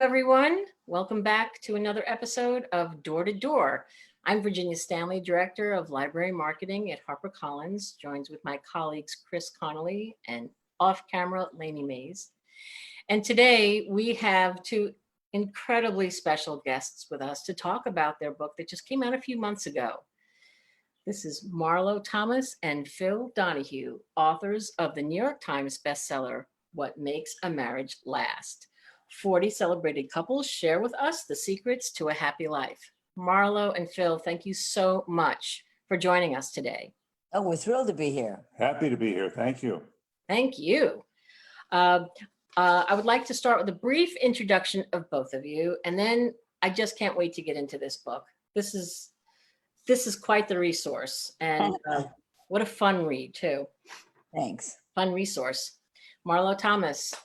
Everyone. Welcome back to another episode of Door to Door. I'm Virginia Stanley, Director of Library Marketing at HarperCollins, joined with my colleagues Chris Connolly and off-camera Lainey Mays. And today we have two incredibly special guests with us to talk about their book that just came out a few months ago. This is Marlo Thomas and Phil Donahue, authors of the New York Times bestseller, What Makes a Marriage Last. 40 celebrated couples share with us the secrets to a happy life. Marlo and Phil, thank you so much for joining us today. Oh, we're thrilled to be here. Happy to be here. Thank you. Thank you. I would like to start with a brief introduction of both of you, and then I just can't wait to get into this book. This is quite the resource, and what a fun read too. Thanks. Fun resource. Marlo Thomas,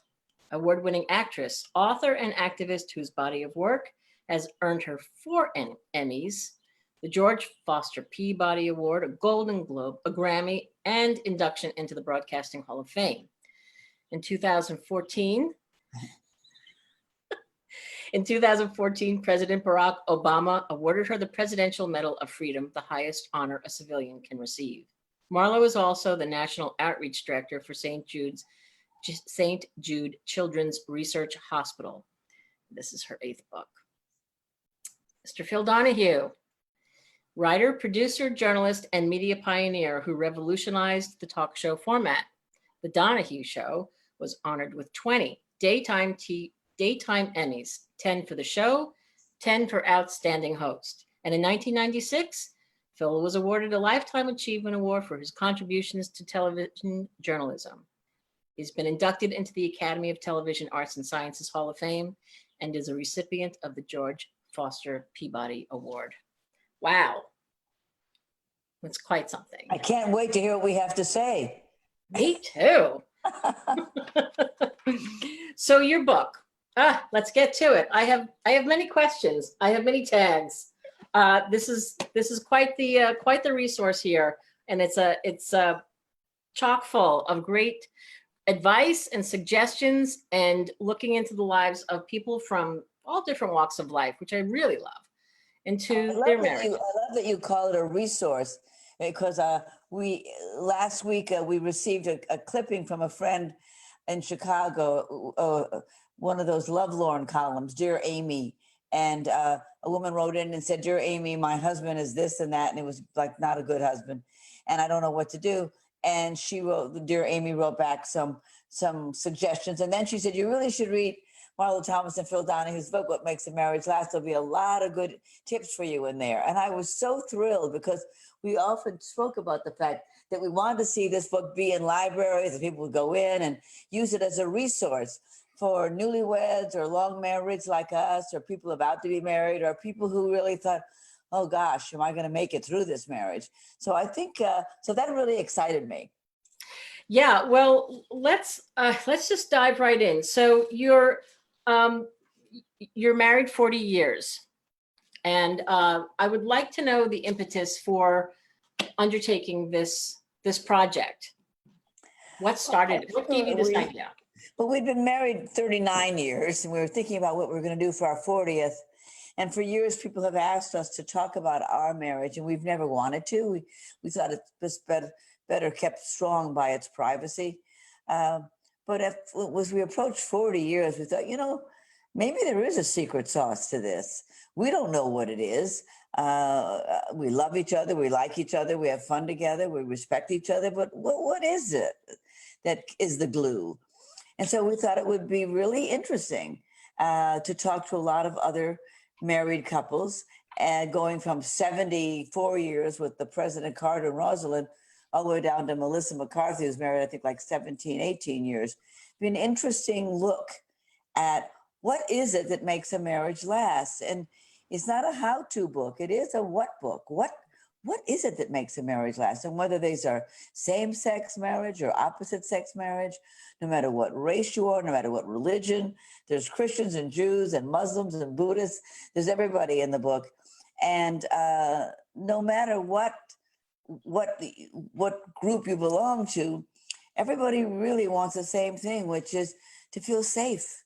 award-winning actress, author, and activist whose body of work has earned her 4 Emmys, the George Foster Peabody Award, a Golden Globe, a Grammy, and induction into the Broadcasting Hall of Fame. In 2014, President Barack Obama awarded her the Presidential Medal of Freedom, the highest honor a civilian can receive. Marlo is also the National Outreach Director for St. Jude Children's Research Hospital. This is her 8th book. Mr. Phil Donahue, writer, producer, journalist, and media pioneer who revolutionized the talk show format. The Donahue Show was honored with 20 daytime Emmys, 10 for the show, 10 for Outstanding Host. And in 1996, Phil was awarded a Lifetime Achievement Award for his contributions to television journalism. He's been inducted into the Academy of Television Arts and Sciences Hall of Fame and is a recipient of the George Foster Peabody Award. Wow. It's quite something. I can't wait to hear what we have to say. Me too. So your book, let's get to it. I have many questions. I have many tags. This is quite the resource here, and it's chock full of great advice and suggestions and looking into the lives of people from all different walks of life, which I really love, into their marriage. I love that you call it a resource, because last week we received a clipping from a friend in Chicago, one of those lovelorn columns, Dear Amy. And a woman wrote in and said, Dear Amy, my husband is this and that. And it was like not a good husband. And I don't know what to do. And she wrote, Dear Amy wrote back some suggestions. And then she said, you really should read Marlo Thomas and Phil Donahue's book, What Makes a Marriage Last. There'll be a lot of good tips for you in there. And I was so thrilled because we often spoke about the fact that we wanted to see this book be in libraries, and people would go in and use it as a resource for newlyweds or long marrieds like us, or people about to be married, or people who really thought, oh gosh, am I going to make it through this marriage? So I think, so that really excited me. Yeah, well, let's just dive right in. So you're married 40 years, and I would like to know the impetus for undertaking this project. What started it? What gave you this idea? Well, we'd been married 39 years, and we were thinking about what we were going to do for our 40th. And for years, people have asked us to talk about our marriage, and we've never wanted to. We thought it was better kept strong by its privacy. But as we approached 40 years, we thought, maybe there is a secret sauce to this. We don't know what it is. We love each other. We like each other. We have fun together. We respect each other. But what is it that is the glue? And so we thought it would be really interesting to talk to a lot of other married couples, and going from 74 years with the President Carter and Rosalind all the way down to Melissa McCarthy, who's married, I think, like 17, 18 years. Be an interesting look at what is it that makes a marriage last. And it's not a how-to book. It is a what book. What is it that makes a marriage last? And whether these are same-sex marriage or opposite-sex marriage, no matter what race you are, no matter what religion, there's Christians and Jews and Muslims and Buddhists. There's everybody in the book. And no matter what group you belong to, everybody really wants the same thing, which is to feel safe,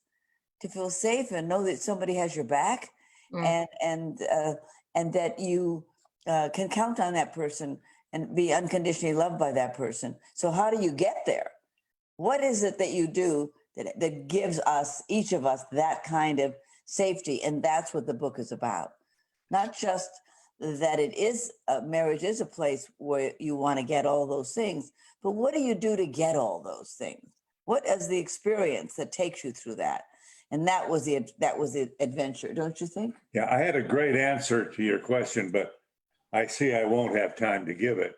to feel safe and know that somebody has your back, Mm. and that you can count on that person and be unconditionally loved by that person. So how do you get there? What is it that you do that gives us, each of us, that kind of safety? And that's what the book is about. Not just that it is, marriage is a place where you want to get all those things, but what do you do to get all those things? What is the experience that takes you through that? And that was the adventure, don't you think? Yeah, I had a great answer to your question, but I see I won't have time to give it.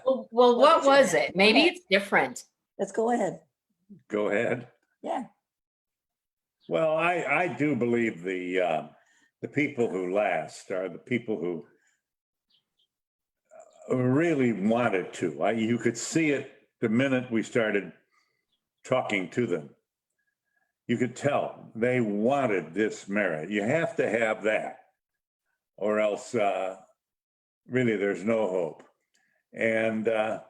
Well, Well, what you should- was it? Maybe ahead. it's different. Let's go ahead. Go ahead. Yeah. Well, I do believe the people who last are the people who really wanted to. You could see it the minute we started talking to them. You could tell they wanted this marriage. You have to have that, or else really there's no hope. And that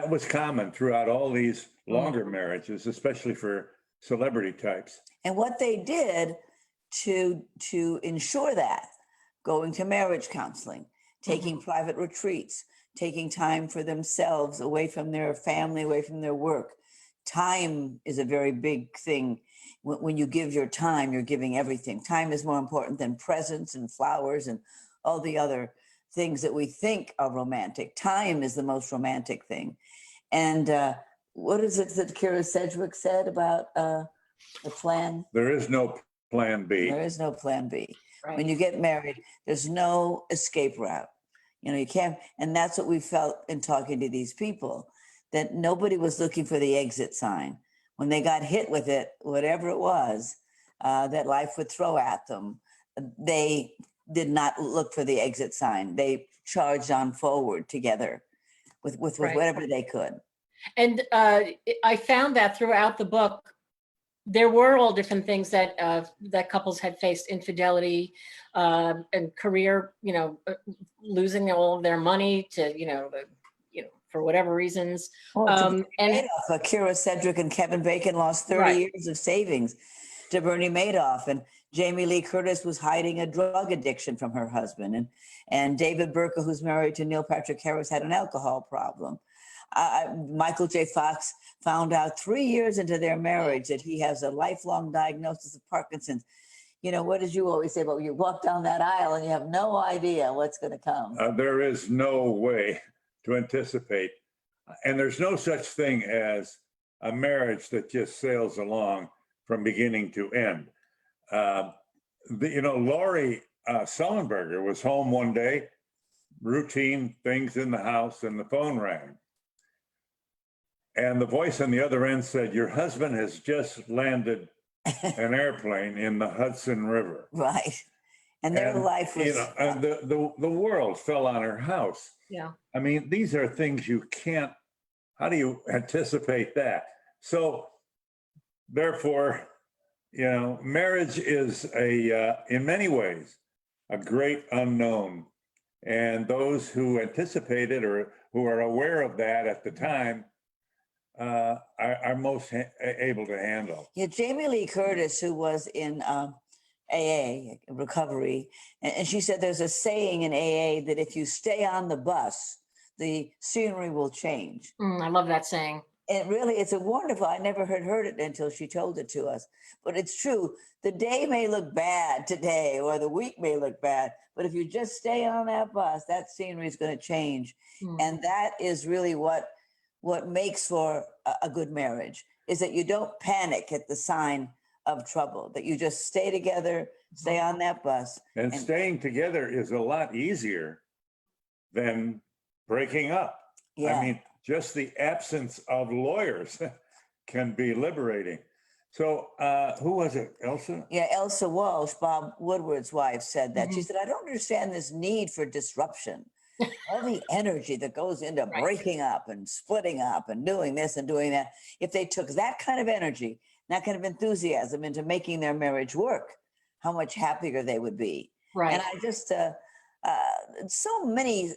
was common throughout all these longer marriages, especially for celebrity types. And what they did to ensure that, going to marriage counseling, taking private retreats, taking time for themselves away from their family, away from their work. Time is a very big thing. When you give your time, you're giving everything. Time is more important than presents and flowers and all the other things that we think are romantic. Time is the most romantic thing. And what is it that Kira Sedgwick said about the plan? There is no plan B. There is no plan B. Right. When you get married, there's no escape route. You can't, and that's what we felt in talking to these people, that nobody was looking for the exit sign. When they got hit with it, whatever it was that life would throw at them, they did not look for the exit sign. They charged on forward together with Right. whatever they could. And I found that throughout the book, there were all different things that that couples had faced: infidelity and career, losing all of their money to, for whatever reasons. And And Kira Sedgwick and Kevin Bacon lost 30 Right. years of savings to Bernie Madoff, and Jamie Lee Curtis was hiding a drug addiction from her husband, and David Burke, who's married to Neil Patrick Harris, had an alcohol problem. Michael J. Fox found out 3 years into their marriage that he has a lifelong diagnosis of Parkinson's. What did you always say about when you walk down that aisle and you have no idea what's going to come? There is no way to anticipate. And there's no such thing as a marriage that just sails along from beginning to end. Laurie Sullenberger was home one day, routine things in the house, and the phone rang. And the voice on the other end said, "Your husband has just landed an airplane in the Hudson River." Right. And their life was... and the world fell on her house. yeah, I mean, these are things you can't, how do you anticipate that? So therefore, marriage is in many ways, a great unknown. And those who anticipate it or who are aware of that at the time are most able to handle. Yeah, Jamie Lee Curtis, who was in AA, recovery, and she said there's a saying in AA that if you stay on the bus, the scenery will change. I love that saying. And really, it's a wonderful, I never had heard it until she told it to us. But it's true. The day may look bad today, or the week may look bad, but if you just stay on that bus, that scenery is going to change. And that is really what makes for a good marriage, is that you don't panic at the sign of trouble, that you just stay together, stay on that bus. And staying together is a lot easier than breaking up. Yeah. I mean, just the absence of lawyers can be liberating. So who was it, Elsa? Yeah, Elsa Walsh, Bob Woodward's wife, said that. She said, "I don't understand this need for disruption. All the energy that goes into breaking up and splitting up and doing this and doing that. If they took that kind of energy, that kind of enthusiasm into making their marriage work, how much happier they would be." Right. And I just, so many,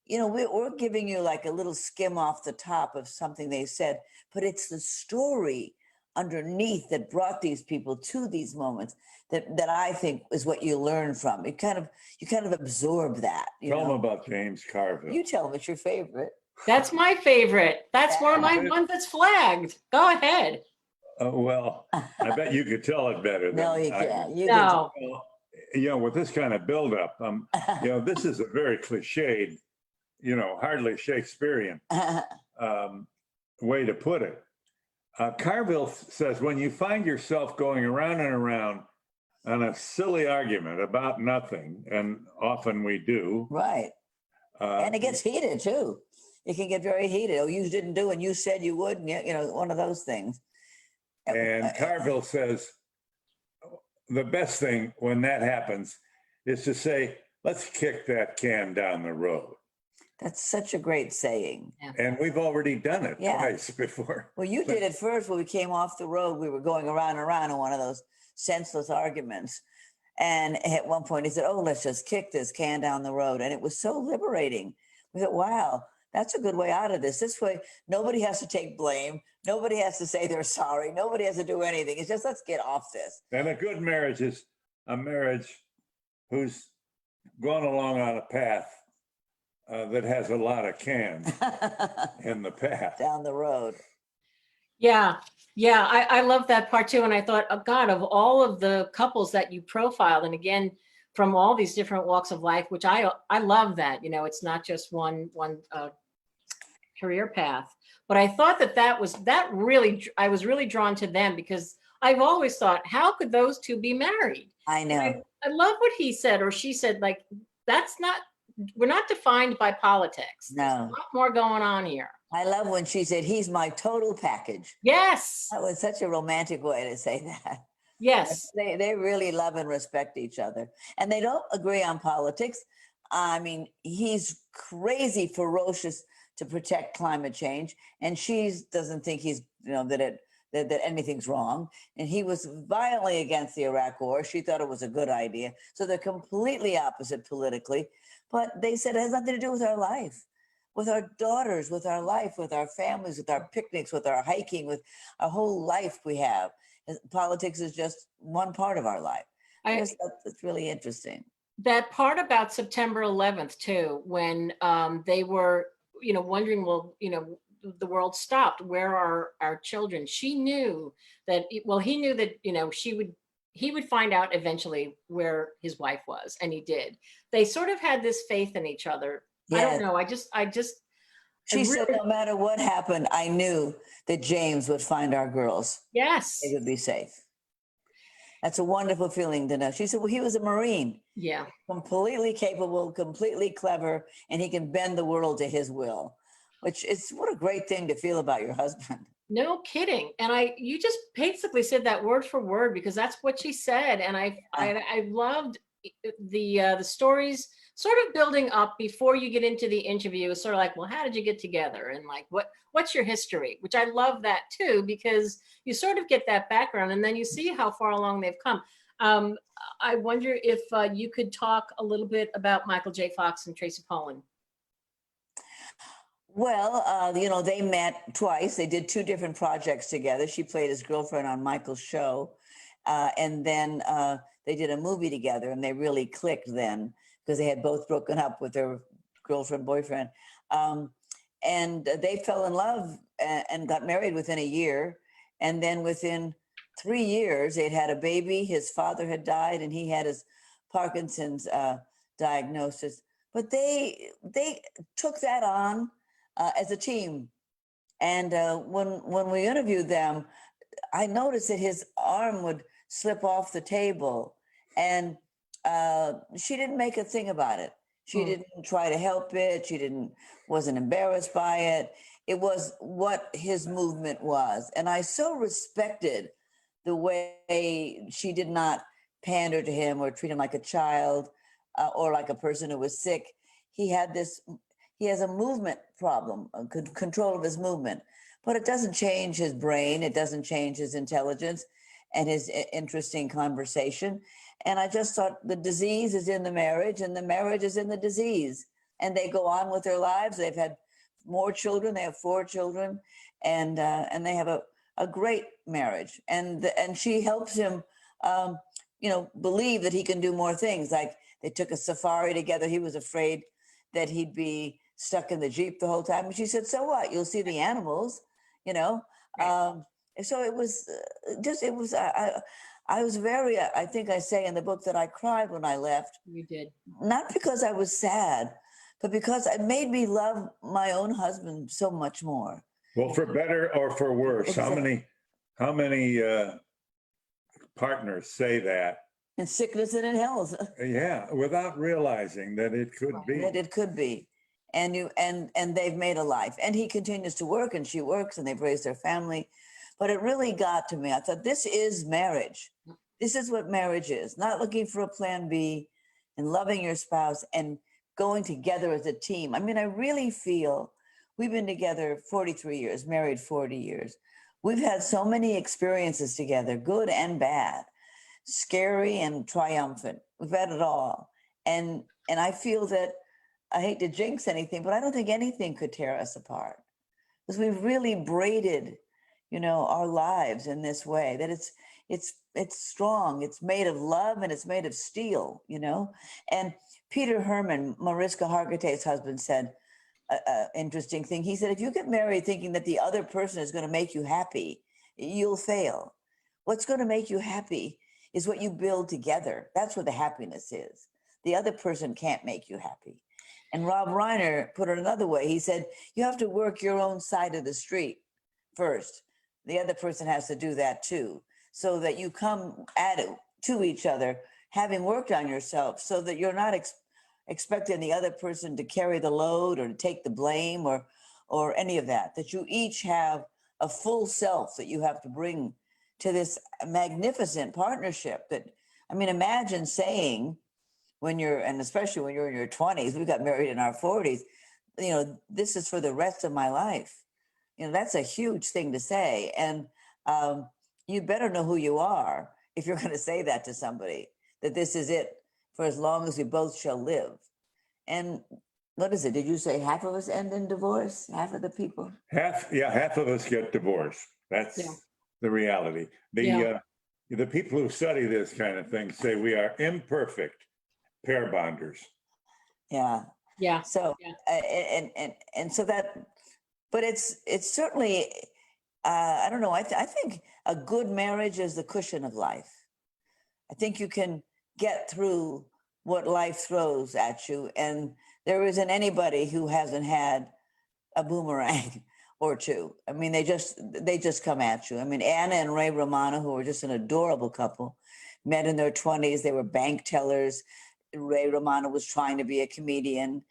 we're giving you like a little skim off the top of something they said, but it's the story underneath that brought these people to these moments that I think is what you learn from. You kind of absorb that. Tell them about James Carville. You tell them it's your favorite. That's my favorite. That's one of my ones that's flagged. Go ahead. Well, I bet you could tell it better than No, you I can't. can. No. Well, with this kind of buildup, this is a very cliched, hardly Shakespearean way to put it. Carville says, when you find yourself going around and around on a silly argument about nothing, and often we do. Right. And it gets heated too. It can get very heated. Oh, you didn't do and you said you would, and one of those things. And Carville says, the best thing when that happens is to say, let's kick that can down the road. That's such a great saying. Yeah. And we've already done it twice before. Well, you did it first when we came off the road. We were going around and around in one of those senseless arguments. And at one point he said, oh, let's just kick this can down the road. And it was so liberating. We thought, wow, that's a good way out of this. This way, nobody has to take blame. Nobody has to say they're sorry. Nobody has to do anything. It's just, let's get off this. And a good marriage is a marriage who's gone along on a path that has a lot of cans in the path. Down the road. Yeah. I love that part too. And I thought, oh God, of all of the couples that you profiled, and again, from all these different walks of life, which I love that, it's not just one career path. But I thought I was really drawn to them because I've always thought, how could those two be married? I know. I love what he said, or she said, like, we're not defined by politics. No. There's a lot more going on here. I love when she said, he's my total package. Yes. That was such a romantic way to say that. Yes. They really love and respect each other. And they don't agree on politics. I mean, he's crazy ferocious to protect climate change. And she doesn't think he's, that anything's wrong. And he was violently against the Iraq war. She thought it was a good idea. So they're completely opposite politically. But they said it has nothing to do with our life, with our daughters, with our life, with our families, with our picnics, with our hiking, with our whole life we have. Politics is just one part of our life. It's really interesting. That part about September 11th too, when they were, wondering, well, the world stopped. Where are our children? She knew that. He knew that he would find out eventually where his wife was, and he did. They sort of had this faith in each other. Yes. I don't know. She said, no matter what happened, I knew that James would find our girls. Yes. They would be safe. That's a wonderful feeling to know. She said, well, he was a Marine. Yeah. Completely capable, completely clever, and he can bend the world to his will, which is what a great thing to feel about your husband. No kidding. And you just basically said that word for word, because that's what she said. And I loved the stories sort of building up before you get into the interview. It's sort of like, well, how did you get together? And like, what's your history? Which I love that too, because you sort of get that background and then you see how far along they've come. I wonder if you could talk a little bit about Michael J. Fox and Tracy Pollan. Well, they met twice. They did 2 different projects together. She played his girlfriend on Michael's show. And then they did a movie together, and they really clicked then because they had both broken up with their girlfriend, boyfriend. And they fell in love and got married within a year. And then within 3 years, they'd had a baby. His father had died, and he had his Parkinson's diagnosis. But they took that on as a team. And when we interviewed them, I noticed that his arm would slip off the table, and she didn't make a thing about it. She didn't try to help it. She wasn't embarrassed by it. It was what his movement was. And I so respected the way she did not pander to him or treat him like a child or like a person who was sick. He has a movement problem, control of his movement, but it doesn't change his brain. It doesn't change his intelligence and his interesting conversation. And I just thought the disease is in the marriage and the marriage is in the disease. And they go on with their lives. They've had more children. They have 4 children, and they have a a great marriage, and she helps him, believe that he can do more things. Like they took a safari together. He was afraid that he'd be stuck in the Jeep the whole time, and she said, "So what? You'll see the animals," you know. Right. So it was it was. I was very. I think I say in the book that I cried when I left. You did. Not because I was sad, but because it made me love my own husband so much more. Well, for better or for worse, Exactly. how many partners say that? In sickness and in health. Yeah, without realizing that it could Right. be. That it could be. And they've made a life. And he continues to work and she works and they've raised their family. But it really got to me. I thought, this is marriage. This is what marriage is. Not looking for a plan B and loving your spouse and going together as a team. I mean, I really feel we've been together 43 years, married 40 years. We've had so many experiences together, good and bad, scary and triumphant. We've had it all. And I feel that, I hate to jinx anything, but I don't think anything could tear us apart, because we've really braided, our lives in this way, that it's strong. It's made of love and it's made of steel, And Peter Herman, Mariska Hargitay's husband, said an interesting thing. He said, if you get married thinking that the other person is going to make you happy, you'll fail. What's going to make you happy is what you build together. That's what the happiness is. The other person can't make you happy. And Rob Reiner put it another way. He said, you have to work your own side of the street first. The other person has to do that too, so that you come at it to each other, having worked on yourself, so that you're not expecting the other person to carry the load or to take the blame or any of that, that you each have a full self that you have to bring to this magnificent partnership. That, I mean, imagine saying and especially when you're in your 20s, we got married in our 40s, this is for the rest of my life. That's a huge thing to say. And you better know who you are if you're going to say that to somebody, that this is it for as long as we both shall live. And what is it? Did you say half of us end in divorce? Half of the people? Half of us get divorced. That's the reality. The people who study this kind of thing say we are imperfect pair bonders. Yeah. Yeah. So, and so that, but it's certainly, I don't know. I think a good marriage is the cushion of life. I think you can get through what life throws at you. And there isn't anybody who hasn't had a boomerang or two. I mean, they just come at you. I mean, Anna and Ray Romano, who were just an adorable couple, met in their 20s. They were bank tellers. Ray Romano was trying to be a comedian.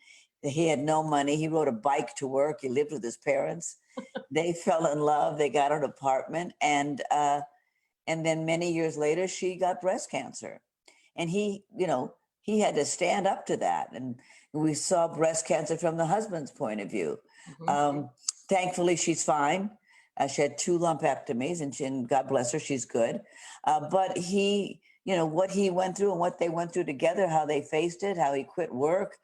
He had no money. He rode a bike to work. He lived with his parents. They fell in love. They got an apartment. And then many years later, she got breast cancer. And he had to stand up to that. And we saw breast cancer from the husband's point of view. Mm-hmm. Thankfully, she's fine. She had 2 lumpectomies, and God bless her, she's good. But he, what he went through and what they went through together, how they faced it, how he quit work,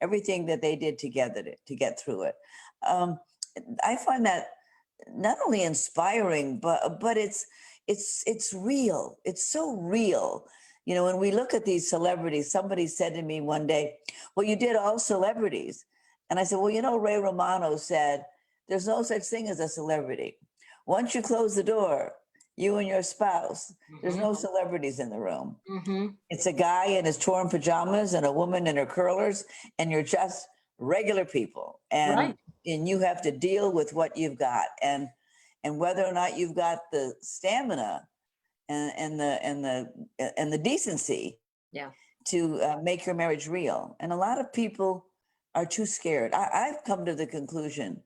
everything that they did together to get through it. I find that not only inspiring, but it's real. It's so real. When we look at these celebrities, somebody said to me one day, well, you did all celebrities. And I said, well, Ray Romano said, there's no such thing as a celebrity. Once you close the door, you and your spouse, there's no celebrities in the room. Mm-hmm. It's a guy in his torn pajamas and a woman in her curlers, and you're just regular people. And you have to deal with what you've got, and whether or not you've got the stamina and the decency to make your marriage real. And a lot of people are too scared. I've come to the conclusion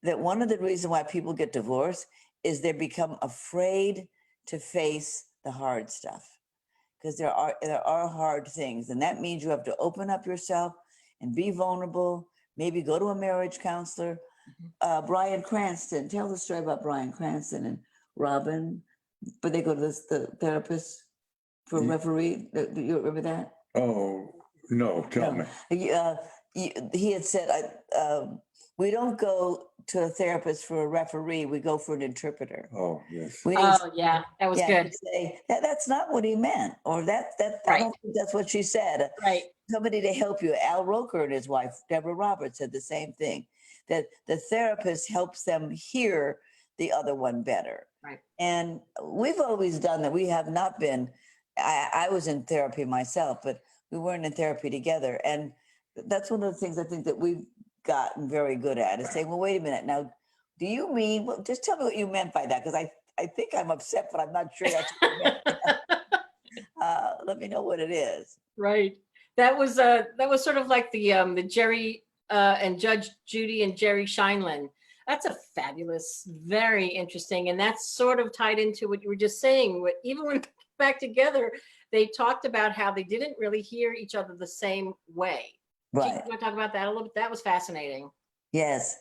that one of the reasons why people get divorced is they become afraid to face the hard stuff, because there are hard things, and that means you have to open up yourself and be vulnerable. Maybe go to a marriage counselor. Bryan Cranston, tell the story about Bryan Cranston and Robin, but they go to the therapist for referee. Do you remember that? Oh no, tell me. He had said, We don't go to a therapist for a referee. We go for an interpreter. Oh, yes. We need Oh, yeah, that was yeah, good. to say that's not what he meant, or that I Right. don't think that's what she said. Right. Somebody to help you. Al Roker and his wife, Deborah Roberts, said the same thing, that the therapist helps them hear the other one better. Right. And we've always done that. We have not been, I was in therapy myself, but we weren't in therapy together. And that's one of the things I think that we've gotten very good at is saying, well, wait a minute. Now, do you mean, well, just tell me what you meant by that. Because I think I'm upset, but I'm not sure that's what you meant. Let me know what it is. Right. That was sort of like the Jerry and Judge Judy and Jerry Scheinlin. That's a fabulous, very interesting, and that's sort of tied into what you were just saying. Even when back together, they talked about how they didn't really hear each other the same way. Right. You want to talk about that a little bit? That was fascinating. Yes.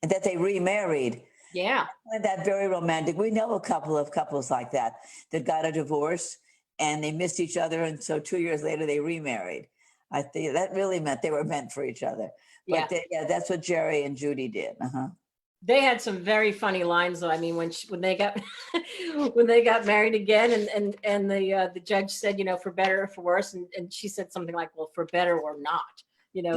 And that they remarried. Yeah. I find that very romantic. We know a couple of couples like that got a divorce and they missed each other. And so 2 years later, they remarried. I think that really meant they were meant for each other. But Yeah. that's what Jerry and Judy did. They had some very funny lines, though. I mean, when they got when they got married again, and the judge said, for better or for worse, and she said something like, "Well, for better or not,"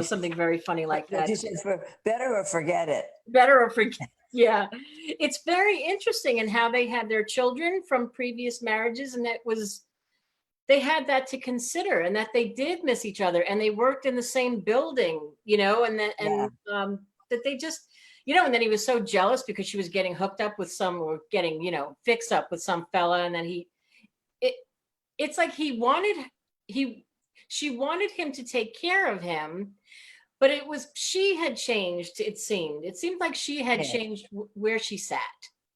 something very funny like that. She said, for better or forget it. Better or forget. Yeah, it's very interesting in how they had their children from previous marriages, and they had that to consider, and that they did miss each other, and they worked in the same building, and that they just. And then he was so jealous because she was getting hooked up with getting, fixed up with some fella. And then it's like she wanted him to take care of him, but she had changed. It seemed like she had changed where she sat.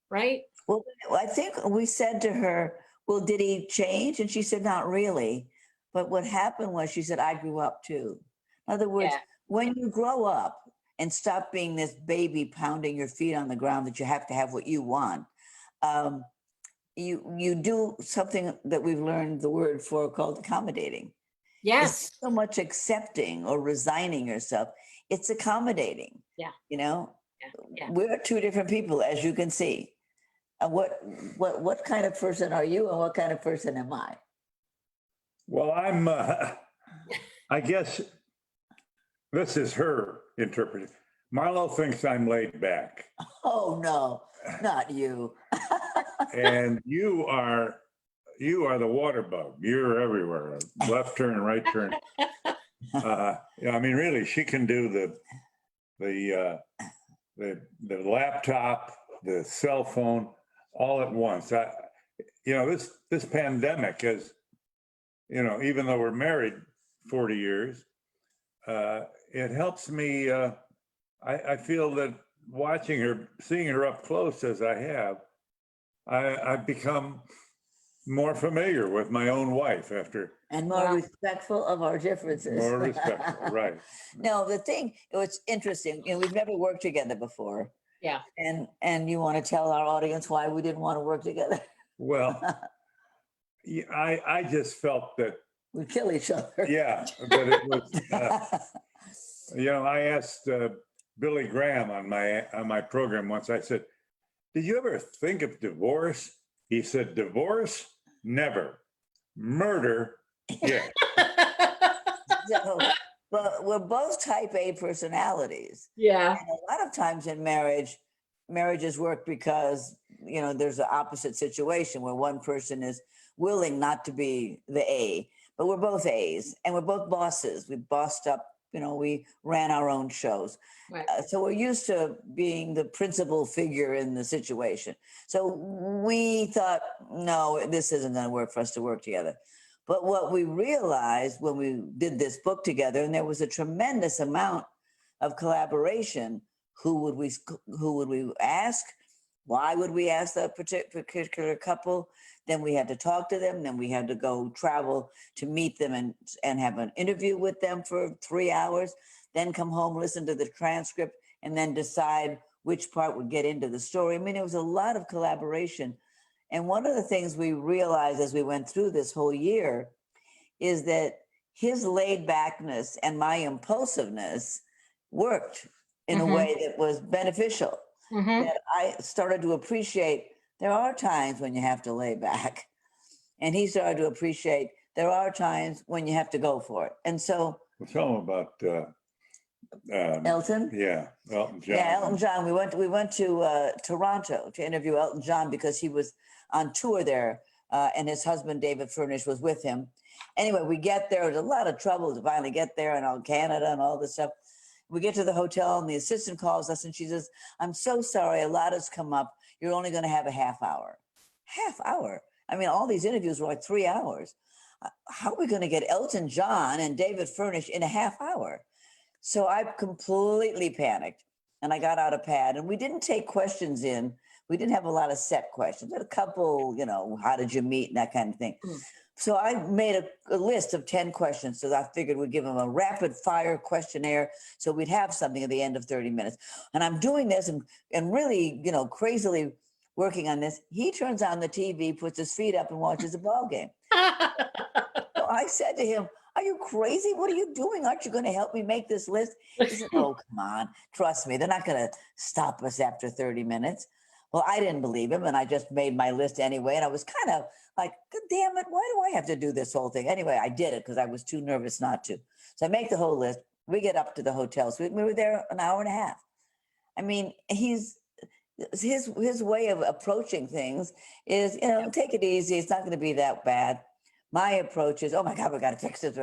Right. Well, I think we said to her, well, did he change? And she said, not really. But what happened was she said, I grew up too. In other words, when you grow up, and stop being this baby pounding your feet on the ground that you have to have what you want. You do something that we've learned the word for called accommodating. Yes. It's so much accepting or resigning yourself. It's accommodating. Yeah. Yeah. We're two different people, as you can see. And what kind of person are you, and what kind of person am I? Well, I guess this is her interpretation. Marlo thinks I'm laid back. Oh, no, not you. And you are the water bug. You're everywhere. Left turn, right turn. I mean, really, she can do the laptop, the cell phone, all at once. This pandemic is, even though we're married 40 years, it helps me. I feel that watching her, seeing her up close as I have, I've become more familiar with my own wife after. And more respectful of our differences. More respectful, right. No, it was interesting. We've never worked together before. Yeah. And you want to tell our audience why we didn't want to work together? Well, I just felt that we'd kill each other. Yeah, but it was. I asked Billy Graham on my program once. I said, "Did you ever think of divorce?" He said, "Divorce, never. Murder, yeah." Well, we're both type A personalities. Yeah. And a lot of times in marriages work because, there's an opposite situation where one person is willing not to be the A, but we're both A's and we're both bosses. We bossed up, we ran our own shows. Right. So we're used to being the principal figure in the situation. So we thought, no, this isn't going to work for us to work together. But what we realized when we did this book together, and there was a tremendous amount of collaboration, who would we ask? Why would we ask that particular couple? Then we had to talk to them. Then we had to go travel to meet them and have an interview with them for 3 hours. Then come home, listen to the transcript, and then decide which part would get into the story. I mean, it was a lot of collaboration. And one of the things we realized as we went through this whole year is that his laid backness and my impulsiveness worked. in a way that was beneficial, Mhm. that I started to appreciate there are times when you have to lay back. And he started to appreciate there are times when you have to go for it. And so Well, tell them about Elton, Elton John. yeah, Elton John. We went to Toronto to interview Elton John because he was on tour there, and his husband David Furnish was with him. Anyway, we get there. It was a lot of trouble to finally get there, and all Canada and all this stuff. We get to the hotel, and the assistant calls us, and she says, "I'm so sorry, a lot has come up. You're only going to have a half hour." Half hour. I mean, all these interviews were like 3 hours. How are we going to get Elton John and David Furnish in a half hour? So I completely panicked, and I got out a pad, and we didn't take questions in. We didn't have a lot of set questions. We had a couple, how did you meet and that kind of thing. So I made a list of 10 questions. So I figured we'd give them a rapid fire questionnaire. So we'd have something at the end of 30 minutes. And I'm doing this and really, crazily working on this. He turns on the TV, puts his feet up and watches a ball game. So I said to him, "Are you crazy? What are you doing? Aren't you going to help me make this list?" He said, "Oh, come on. Trust me. They're not going to stop us after 30 minutes. Well, I didn't believe him, and I just made my list anyway. And I was kind of like, "God damn it, why do I have to do this whole thing?" Anyway, I did it because I was too nervous not to. So I make the whole list. We get up to the hotel. So we were there an hour and a half. I mean, his way of approaching things is, take it easy. It's not going to be that bad. My approach is, oh my God, we got to fix this.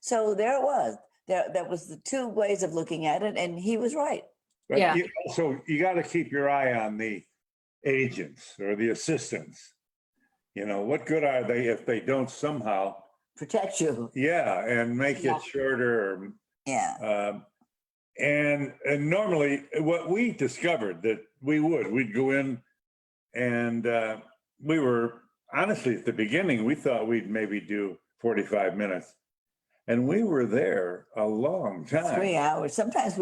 So there it was. That was the two ways of looking at it, and he was right. But Yeah. you got to keep your eye on the agents or the assistants. What good are they if they don't somehow Protect you. Yeah, and make Yeah. it shorter. Yeah. And normally, what we discovered that we'd go in, and we were honestly at the beginning we thought we'd maybe do 45 minutes, and we were there a long time. 3 hours. Sometimes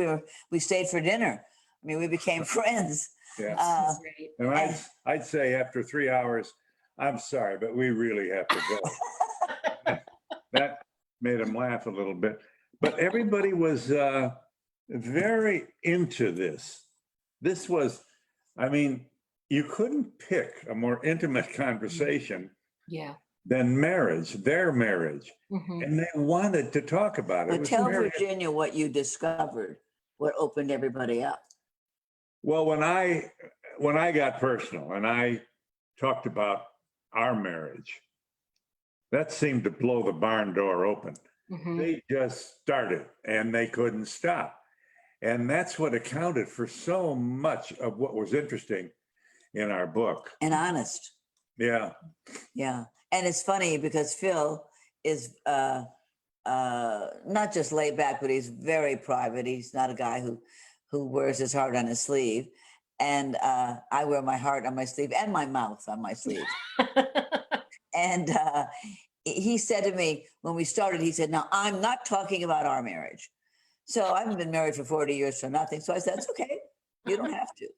we stayed for dinner. I mean, we became friends. Yeah, Uh, Great. and I'd say after 3 hours, I'm sorry, but we really have to go. That made him laugh a little bit, but everybody was very into this. This was, I mean, you couldn't pick a more intimate conversation Yeah. than their marriage. Mhm. And they wanted to talk about it. It but was tell very- Virginia what you discovered, what opened everybody up. Well, when I got personal and I talked about our marriage, that seemed to blow the barn door open. Mhm. They just started and they couldn't stop. And that's what accounted for so much of what was interesting in our book. And honest. Yeah. Yeah. And it's funny because Phil is not just laid back, but he's very private. He's not a guy who wears his heart on his sleeve. And I wear my heart on my sleeve and my mouth on my sleeve. And he said to me when we started, he said, "Now I'm not talking about our marriage." So I haven't been married for 40 years for nothing. So I said, "It's okay. You don't have to."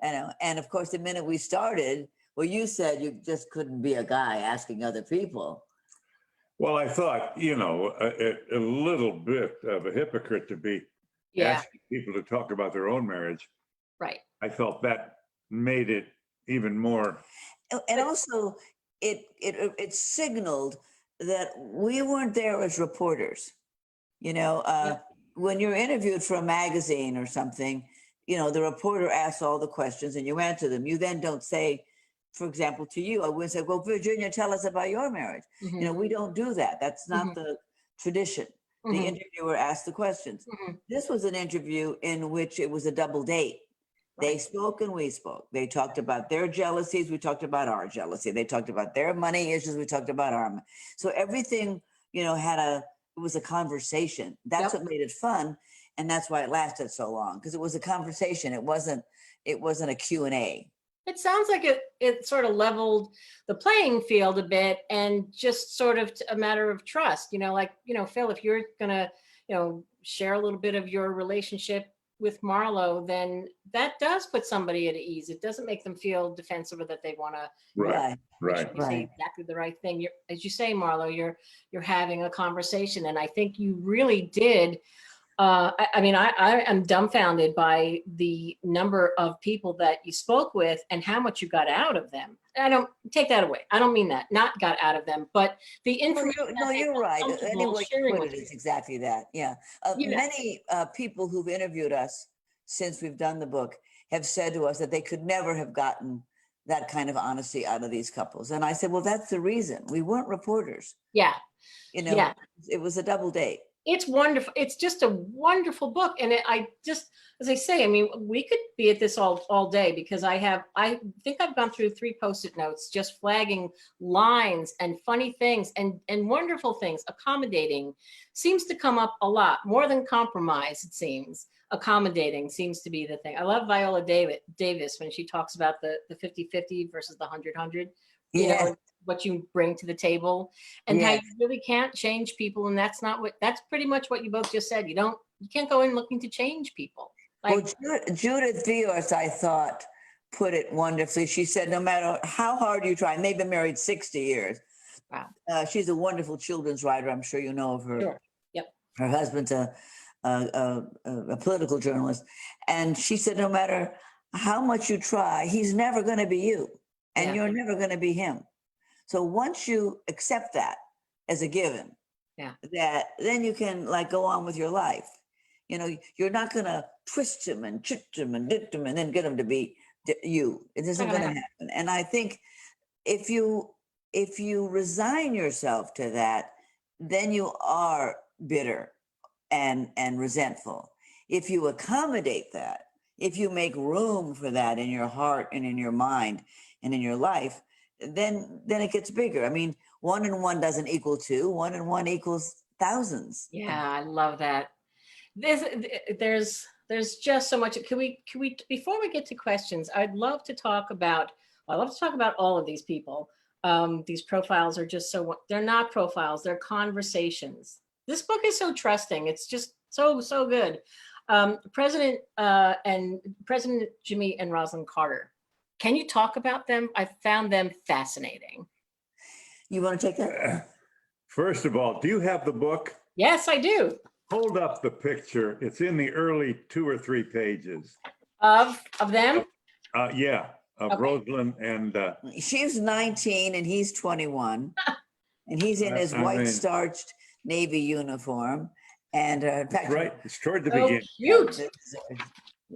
And of course, the minute we started, well, you said you just couldn't be a guy asking other people. Well, I thought, a little bit of a hypocrite to be Yeah. asking people to talk about their own marriage. Right. I felt that made it even more. And also, it signaled that we weren't there as reporters. When you're interviewed for a magazine or something, the reporter asks all the questions and you answer them. You then don't say, for example, to you, I wouldn't say, "Well, Virginia, tell us about your marriage." Mhm. We don't do that. That's not Mhm. the tradition. The Mhm. interviewer asked the questions. Mhm. This was an interview in which it was a double date. They Right. spoke and we spoke. They talked about their jealousies. We talked about our jealousy. They talked about their money issues. We talked about our money. So everything, it was a conversation. That's Yep. what made it fun. And that's why it lasted so long, because it was a conversation. It wasn't a Q&A. It sounds like it sort of leveled the playing field a bit and just sort of a matter of trust, Phil, if you're going to, share a little bit of your relationship with Marlo, then that does put somebody at ease. It doesn't make them feel defensive or that they want to Right. make Right. sure you say Right. exactly the right thing. As you say, Marlo, you're having a conversation. And I think you really did I mean, I am dumbfounded by the number of people that you spoke with and how much you got out of them. I don't take that away. I don't mean that, not got out of them, but the information. No, you're right. comfortable Any way you sharing put with it you. is exactly that. Yeah. Yeah. Many people who've interviewed us since we've done the book have said to us that they could never have gotten that kind of honesty out of these couples. And I said, well, that's the reason. We weren't reporters. Yeah. You know, Yeah. it was a double date. It's wonderful. It's just a wonderful book. And I just, as I say, I mean, we could be at this all day because I think I've gone through 3 Post-it notes, just flagging lines and funny things and wonderful things. Accommodating seems to come up a lot, more than compromise, it seems. Accommodating seems to be the thing. I love Viola Davis when she talks about the 50-50 versus the 100-100. You Yeah. know, what you bring to the table and how you really can't change people. And that's pretty much what you both just said. You can't go in looking to change people. Like, well, Judith Vios, I thought, put it wonderfully. She said, no matter how hard you try, and they've been married 60 years. wow. She's a wonderful children's writer. I'm sure you know of her. Sure. Yep. Her husband's a political journalist. And she said, no matter how much you try, he's never going to be you. And Yeah. you're never going to be him. So once you accept that as a given, that then you can like go on with your life. You know, you're not going to twist him and chit him and dit him and then get him to be you. It isn't going to happen. And I think if you resign yourself to that, then you are bitter and resentful. If you accommodate that, if you make room for that in your heart and in your mind and in your life, then it gets bigger. I mean, 1 and 1 doesn't equal 2. 1 and 1 equals thousands. Yeah, I love that. There's just so much. Can we before we get to questions, I'd love to talk about all of these people. These profiles are just they're not profiles, they're conversations. This book is so trusting. It's just so good. President Jimmy and Rosalind Carter. Can you talk about them? I found them fascinating. You want to take that? First of all, do you have the book? Yes, I do. Hold up the picture. It's in the early 2 or 3 pages. Of them? Yeah, of Okay. Rosalind and She's 19 and he's 21. And he's in his white starched Navy uniform. And that's right. It's toward the So beginning. cute.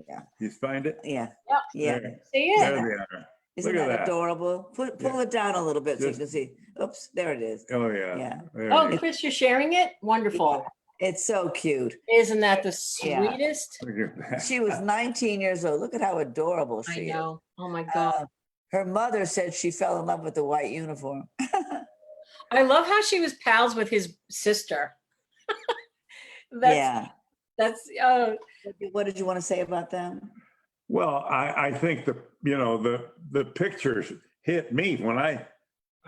Yeah. You find it? Yeah. Yep. Yeah. There, See it? there they are. Isn't Look at that that. adorable? Pull it down a little bit so you Just- can see. Oops, there it is. Oh yeah. Yeah. There Oh, you Chris, you're sharing it? Wonderful. It's so cute. Isn't that the Yeah. sweetest? go. Look at that. She was 19 years old. Look at how adorable I she is. know. Oh my God. Her mother said she fell in love with the white uniform. I love how she was pals with his sister. Yeah. That's What did you want to say about them? Well, I think the pictures hit me when I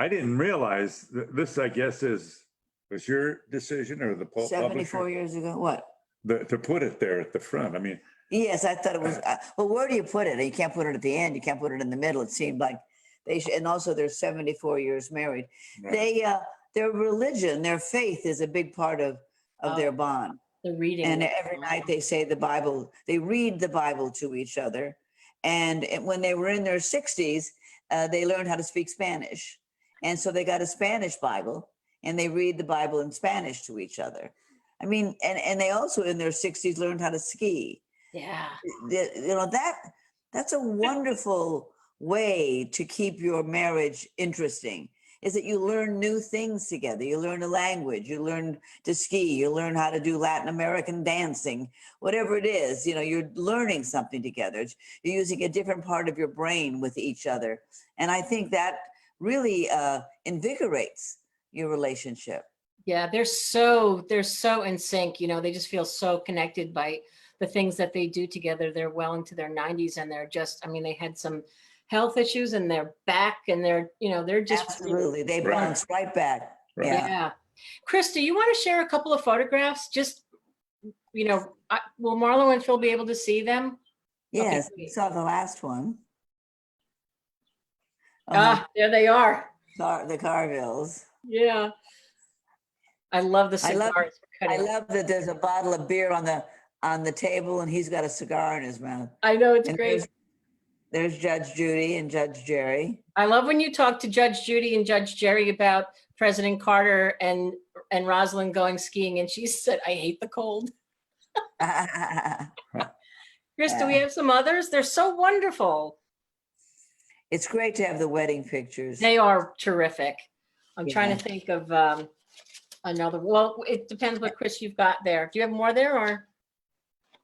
didn't realize that this, I guess, was your decision or the publisher 74 years ago. What? to put it there at the front. I mean, Yes, I thought it was. Well, where do you put it? You can't put it at the end. You can't put it in the middle. It seemed like they should. And also, they're 74 years married. right. Their religion, their faith is a big part of their bond. the reading. And every night they say the Bible. They read the Bible to each other. And when they were in their 60s, they learned how to speak Spanish, and so they got a Spanish Bible, and they read the Bible in Spanish to each other. I mean, and they also in their 60s learned how to ski. Yeah. That's a wonderful way to keep your marriage interesting, is that you learn new things together. You learn a language, you learn to ski, you learn how to do Latin American dancing, whatever it is, you're learning something together. You're using a different part of your brain with each other. And I think that really invigorates your relationship. Yeah, they're so in sync. They just feel so connected by the things that they do together. They're well into their 90s, and they're just, they had some health issues and they're back, and they're just Absolutely. They Right. bounce right back. Right. Yeah. Chris, do you want to share a couple of photographs? Just, will Marlo and Phil be able to see them? Yes, Okay. we saw the last one. There they are. The Carvilles. Yeah. I love the I love- cigars. I love that there's a bottle of beer on the on the table, and he's got a cigar in his mouth. I know, it's And great. there's Judge Judy and Judge Jerry. I love when you talk to Judge Judy and Judge Jerry about President Carter and Rosalind going skiing, and she said, "I hate the cold." Chris, do we have some others? They're so wonderful. It's great to have the wedding pictures. They are terrific. I'm trying Yeah. to think of another. Well, it depends what Chris you've got there. Do you have more there, or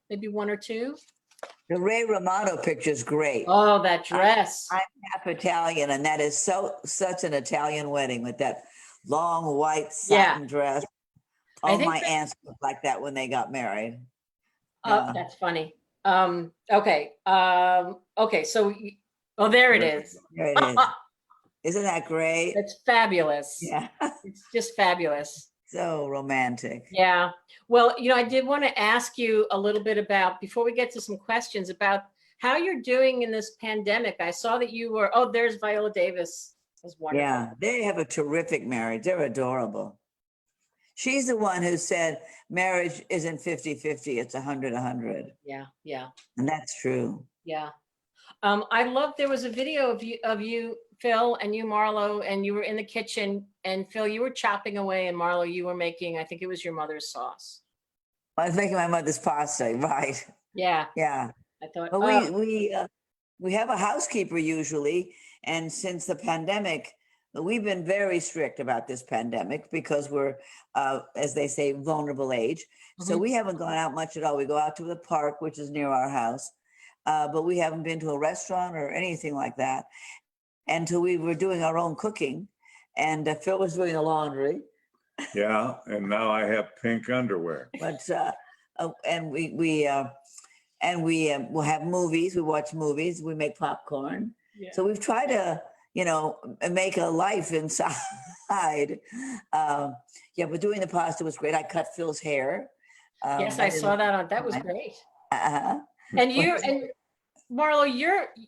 maybe one or two? The Ray Romano picture is great. Oh, that dress. I'm half Italian, and that is such an Italian wedding with that long white satin dress. I All think my that- aunts looked like that when they got married. Oh, that's funny. Okay. Okay. So, oh, there it is. There it is. Isn't that great? It's fabulous. Yeah, It's just fabulous. so romantic. Yeah. Well, I did want to ask you a little bit about, before we get to some questions, about how you're doing in this pandemic. I saw that you were, oh, there's Viola Davis. That's wonderful. Yeah, they have a terrific marriage. They're adorable. She's the one who said marriage isn't 50-50, it's 100-100. Yeah. Yeah. And that's true. Yeah. I love, there was a video of you, Phil, and you, Marlo, and you were in the kitchen, and Phil, you were chopping away, and Marlo, you were making, I think it was your mother's sauce. I was making my mother's pasta, right? Yeah. Yeah. I thought, But oh, we have a housekeeper usually, and since the pandemic, we've been very strict about this pandemic because we're, as they say, vulnerable age. So Mhm. we haven't gone out much at all. We go out to the park, which is near our house, but we haven't been to a restaurant or anything like that until we were doing our own cooking, and Phil was doing the laundry. Yeah, and now I have pink underwear. But and we will have movies. We watch movies. We make popcorn. yeah. So we've tried to, make a life inside. Yeah, but doing the pasta was great. I cut Phil's hair. Yes, I saw that on, that was great. Uh-huh. And you, and Marlo,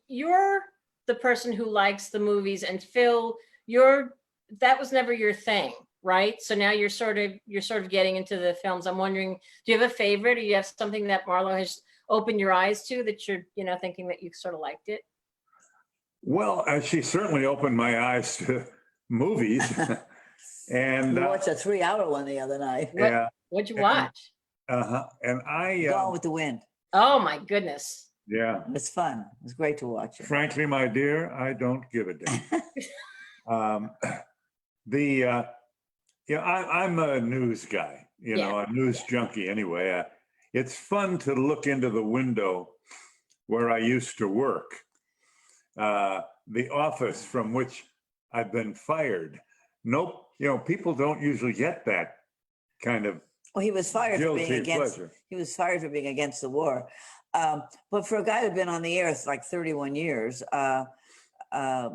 you're the person who likes the movies, and Phil, that was never your thing, right? So now you're sort of getting into the films. I'm wondering, do you have a favorite, or you have something that Marlo has opened your eyes to that you're, thinking that you sort of liked it? Well, she certainly opened my eyes to movies. And We watched a 3-hour one the other night. yeah, What'd you watch? and I, Gone with the Wind. Oh my goodness. yeah, It was fun. It was great to watch it. frankly, my dear, I don't give a damn. I'm a news guy, Yeah. a news junkie anyway. It's fun to look into the window where I used to work, the office from which I've been fired. Nope, people don't usually get that kind of Well, he was fired for being guilty against. pleasure. He was fired for being against the war. But for a guy who'd been on the air for like 31 years,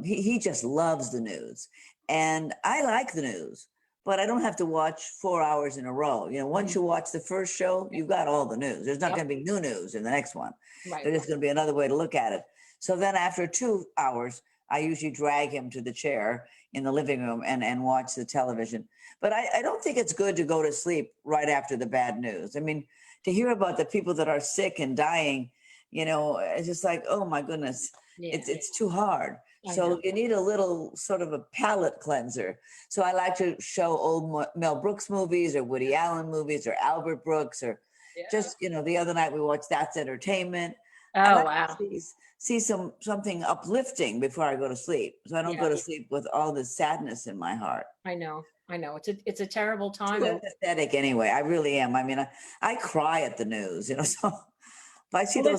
he just loves the news. And I like the news, but I don't have to watch 4 hours in a row. Once you watch the first show, you've got all the news. There's not Yep. going to be new news in the next one. Right. There's going to be another way to look at it. So then after 2 hours, I usually drag him to the chair in the living room and watch the television. But I don't think it's good to go to sleep right after the bad news. I mean, to hear about the people that are sick and dying, it's just like, oh my goodness, Yeah. it's too hard. I So know. you need a little sort of a palate cleanser. So I like to show old Mel Brooks movies or Woody Allen movies or Albert Brooks or Yeah. just, the other night we watched That's Entertainment. Oh, I like wow. to see something uplifting before I go to sleep. So I don't Yeah. go to sleep with all this sadness in my heart. I know. It's a terrible time. I'm pathetic anyway. I really am. I mean, I cry at the news, so if I see Well,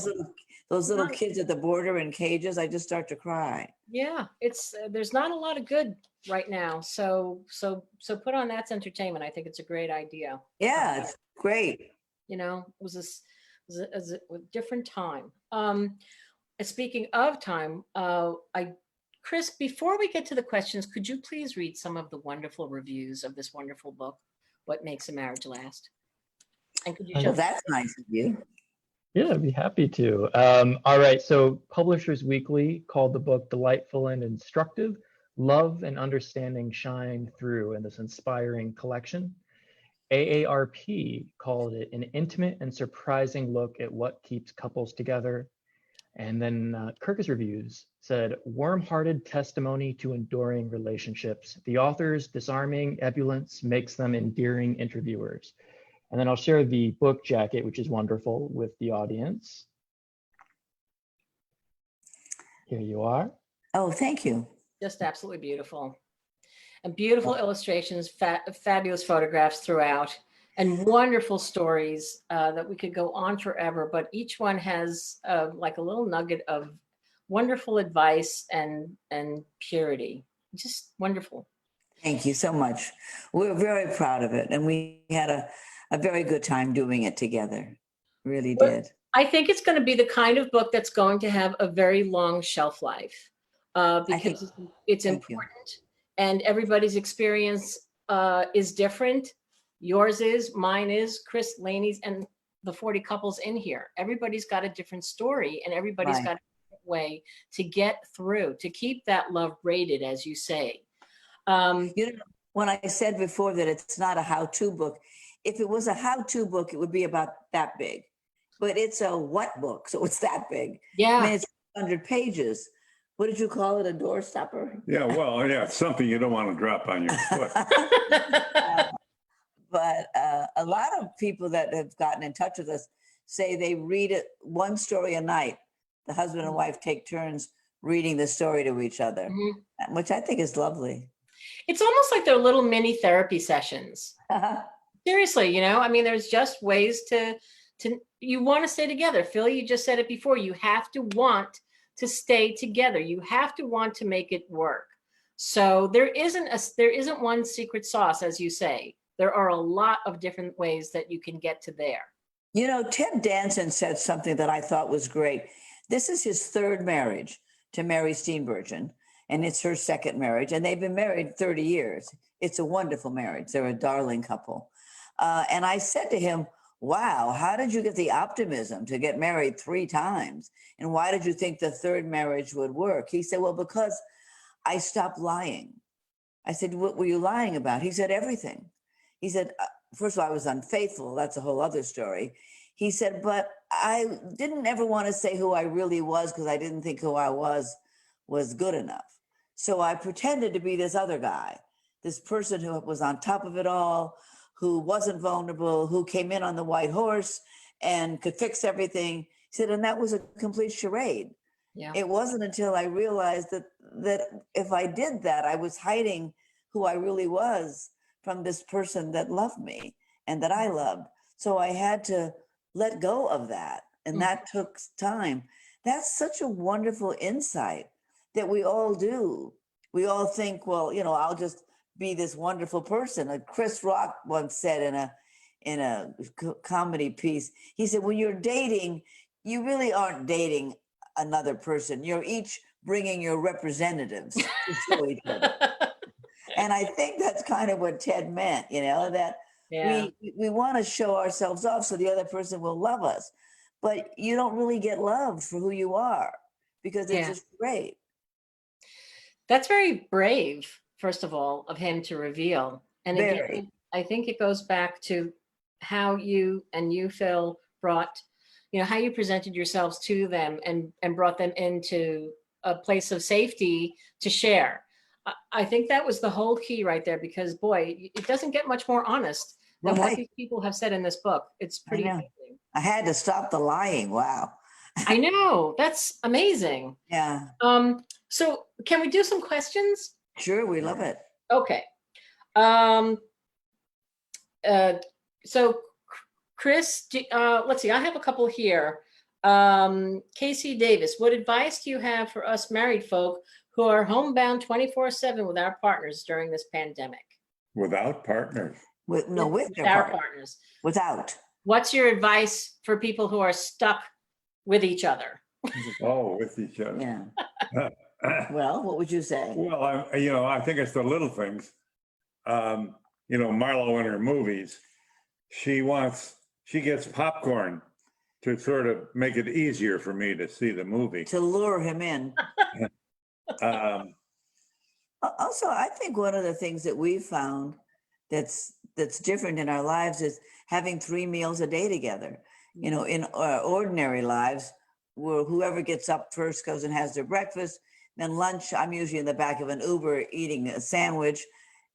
those little not- kids at the border in cages, I just start to cry. Yeah, it's there's not a lot of good right now. So put on That's Entertainment. I think it's a great idea. Yeah, it's great. It was a different time. Speaking of time, Chris, before we get to the questions, could you please read some of the wonderful reviews of this wonderful book, What Makes a Marriage Last? And could you Well, show that's nice of you. Yeah, I'd be happy to. All right, so Publishers Weekly called the book delightful and instructive. Love and understanding shine through in this inspiring collection. AARP called it an intimate and surprising look at what keeps couples together. And then Kirkus Reviews said, warm-hearted testimony to enduring relationships. The author's disarming ebullience makes them endearing interviewers. And then I'll share the book jacket, which is wonderful, with the audience. Here you are. Oh, thank you. Just absolutely beautiful. And beautiful illustrations, fabulous photographs throughout, and wonderful stories that we could go on forever. But each one has like a little nugget of wonderful advice and purity. Just wonderful. Thank you so much. We're very proud of it. And we had a very good time doing it together. Really did. I think it's going to be the kind of book that's going to have a very long shelf life because it's important. And everybody's experience is different. Yours is, mine is, Chris Laney's, and the 40 couples in here. Everybody's got a different story, and everybody's got a different way to get through, to keep that love braided, as you say. You know, when I said before that it's not a how-to book, if it was a how-to book, it would be about that big. But it's a what book, so it's that big. Yeah. I mean, it's 100 pages. What did you call it? A door stopper? Yeah, well, yeah, it's something you don't want to drop on your foot. But a lot of people that have gotten in touch with us say they read it one story a night. The husband and wife take turns reading the story to each other, which I think is lovely. It's almost like they're little mini therapy sessions. Seriously, you know, I mean, there's just ways to you want to stay together. Phil, you just said it before. You have to want to stay together. You have to want to make it work. So there isn't one secret sauce, as you say. There are a lot of different ways that you can get to there. You know, Ted Danson said something that I thought was great. This is his third marriage to Mary Steenburgen, and it's her second marriage, and they've been married 30 years. It's a wonderful marriage. They're a darling couple. And I said to him, wow, how did you get the optimism to get married 3 times? And why did you think the third marriage would work? He said, well, because I stopped lying. I said, what were you lying about? He said, everything. He said, first of all, I was unfaithful. That's a whole other story. He said, but I didn't ever want to say who I really was because I didn't think who I was good enough. So I pretended to be this other guy, this person who was on top of it all, who wasn't vulnerable, who came in on the white horse and could fix everything. He said, and that was a complete charade. Yeah. It wasn't until I realized that if I did that, I was hiding who I really was from this person that loved me and that I loved. So I had to let go of that. And that took time. That's such a wonderful insight that we all do. We all think, well, you know, I'll just be this wonderful person. Chris Rock once said in a comedy piece, he said, when you're dating, you really aren't dating another person. You're each bringing your representatives to show each other. And I think that's kind of what Ted meant, you know, that we want to show ourselves off so the other person will love us. But you don't really get loved for who you are because it's just great. That's very brave, first of all, of him to reveal. And again, I think it goes back to how you, Phil, brought, you know, how you presented yourselves to them and brought them into a place of safety to share. I think that was the whole key right there, because boy, it doesn't get much more honest than what these people have said in this book. It's pretty amazing. I had to stop the lying. Wow. I know. That's amazing. Yeah. So can we do some questions? Sure. We love it. Okay. So Chris, let's see, I have a couple here. Casey Davis, what advice do you have for us married folk who are homebound 24/7 with our partners during this pandemic? Without partners? With our partners. Without. What's your advice for people who are stuck with each other? Oh, with each other. Yeah. Well, what would you say? Well, I think it's the little things. You know, Marlo in her movies, she gets popcorn to sort of make it easier for me to see the movie. To lure him in. Also, I think one of the things that we've found that's that's different in our lives is having 3 meals a day together. You know, in our ordinary lives, where whoever gets up first goes and has their breakfast. Then lunch, I'm usually in the back of an Uber eating a sandwich,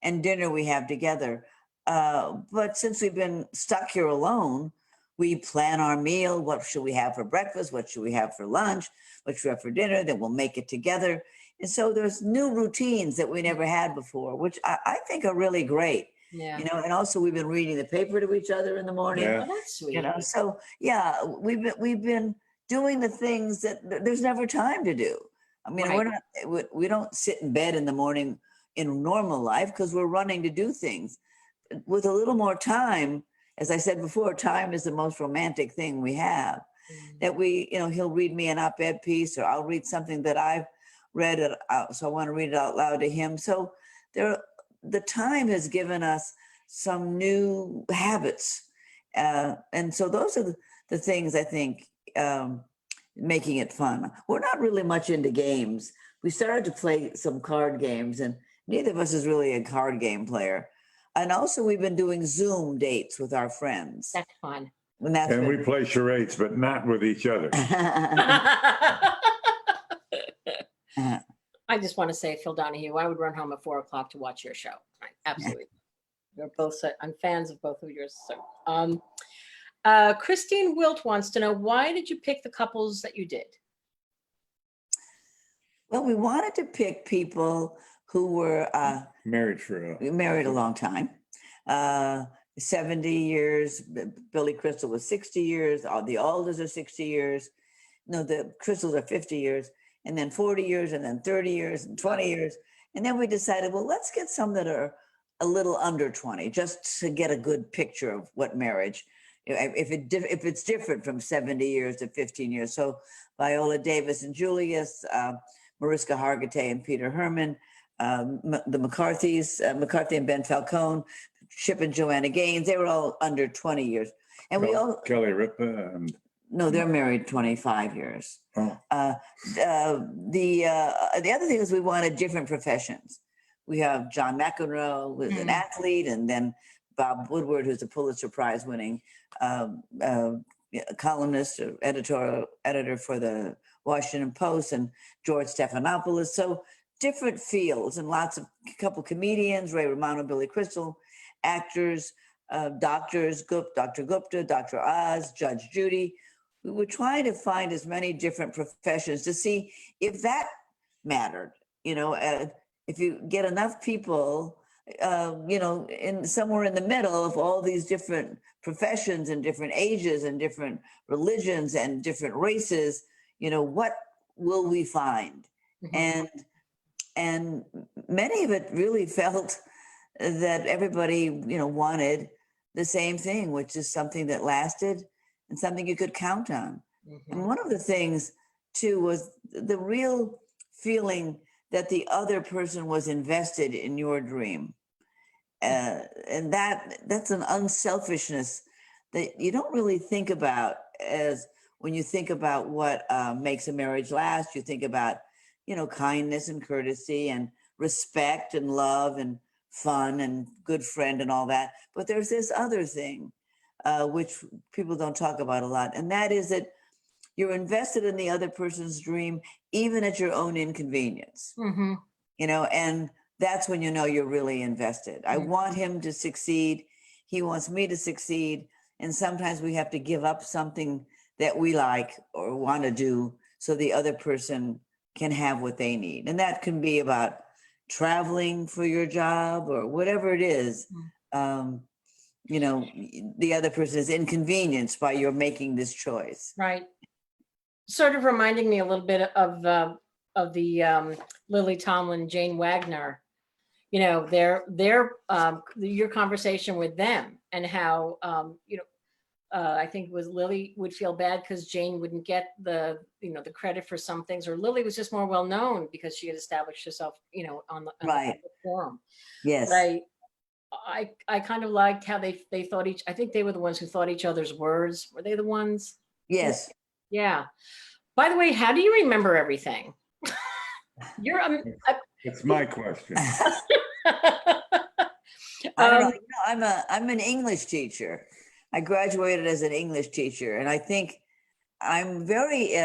and dinner we have together. But since we've been stuck here alone, we plan our meal. What should we have for breakfast? What should we have for lunch? What should we have for dinner? Then we'll make it together. And so there's new routines that we never had before, which I think are really great. Yeah. You know, and also we've been reading the paper to each other in the morning. Yeah. Oh, that's sweet. You know, so yeah, we've been doing the things that there's never time to do. I mean, we don't sit in bed in the morning in normal life because we're running to do things. With a little more time, as I said before, time is the most romantic thing we have. That we, you know, he'll read me an op-ed piece, or I'll read something that I've read, so I want to read it out loud to him. So the time has given us some new habits. And so those are the things I think making it fun. We're not really much into games. We started to play some card games, and neither of us is really a card game player. And also we've been doing Zoom dates with our friends. That's fun. And we play charades, but not with each other. I just want to say, Phil Donahue, I would run home at 4:00 to watch your show. Right, absolutely. We're both. I'm fans of both of yours. So, Christine Wilt wants to know, why did you pick the couples that you did? Well, we wanted to pick people who were Married for married a long time. 70 years. Billy Crystal was 60 years. All the Alders are 60 years. No, the Crystals are 50 years. And then 40 years, and then 30 years, and 20 years. And then we decided, well, let's get some that are a little under 20, just to get a good picture of what marriage, if it's different from 70 years to 15 years. So Viola Davis and Julius, Mariska Hargitay and Peter Herman, the McCarthys, McCarthy and Ben Falcone, Chip and Joanna Gaines, they were all under 20 years. And we all Kelly Ripa and no, they're married 25 years. Oh. The other thing is we wanted different professions. We have John McEnroe, who's an athlete, and then Bob Woodward, who's a Pulitzer Prize winning columnist or editor for the Washington Post, and George Stephanopoulos. So different fields, and a couple comedians, Ray Romano, Billy Crystal, actors, doctors, Dr. Gupta, Dr. Oz, Judge Judy. We were trying to find as many different professions to see if that mattered. You know, if you get enough people, you know, somewhere in the middle of all these different professions and different ages and different religions and different races, you know, what will we find? And many of it really felt that everybody, you know, wanted the same thing, which is something that lasted and something you could count on. And one of the things too was the real feeling that the other person was invested in your dream. And that's an unselfishness that you don't really think about as when you think about what makes a marriage last. You think about, you know, kindness and courtesy and respect and love and fun and good friend and all that. But there's this other thing, which people don't talk about a lot. And that is that you're invested in the other person's dream, even at your own inconvenience, you know, and that's when you know you're really invested. I want him to succeed. He wants me to succeed. And sometimes we have to give up something that we like or want to do so the other person can have what they need. And that can be about traveling for your job or whatever it is. You know, the other person is inconvenienced by your making this choice. Right. Sort of reminding me a little bit of the Lily Tomlin, Jane Wagner, you know, your conversation with them, and how, you know, I think it was Lily would feel bad because Jane wouldn't get the credit for some things, or Lily was just more well known because she had established herself, you know, on the forum. Yes. But I kind of liked how they thought I think they were the ones who thought each other's words. Were they the ones? Yes. Yeah. By the way, how do you remember everything? You're That's my question. I don't know. Um, I'm an English teacher. I graduated as an English teacher, and I think I'm very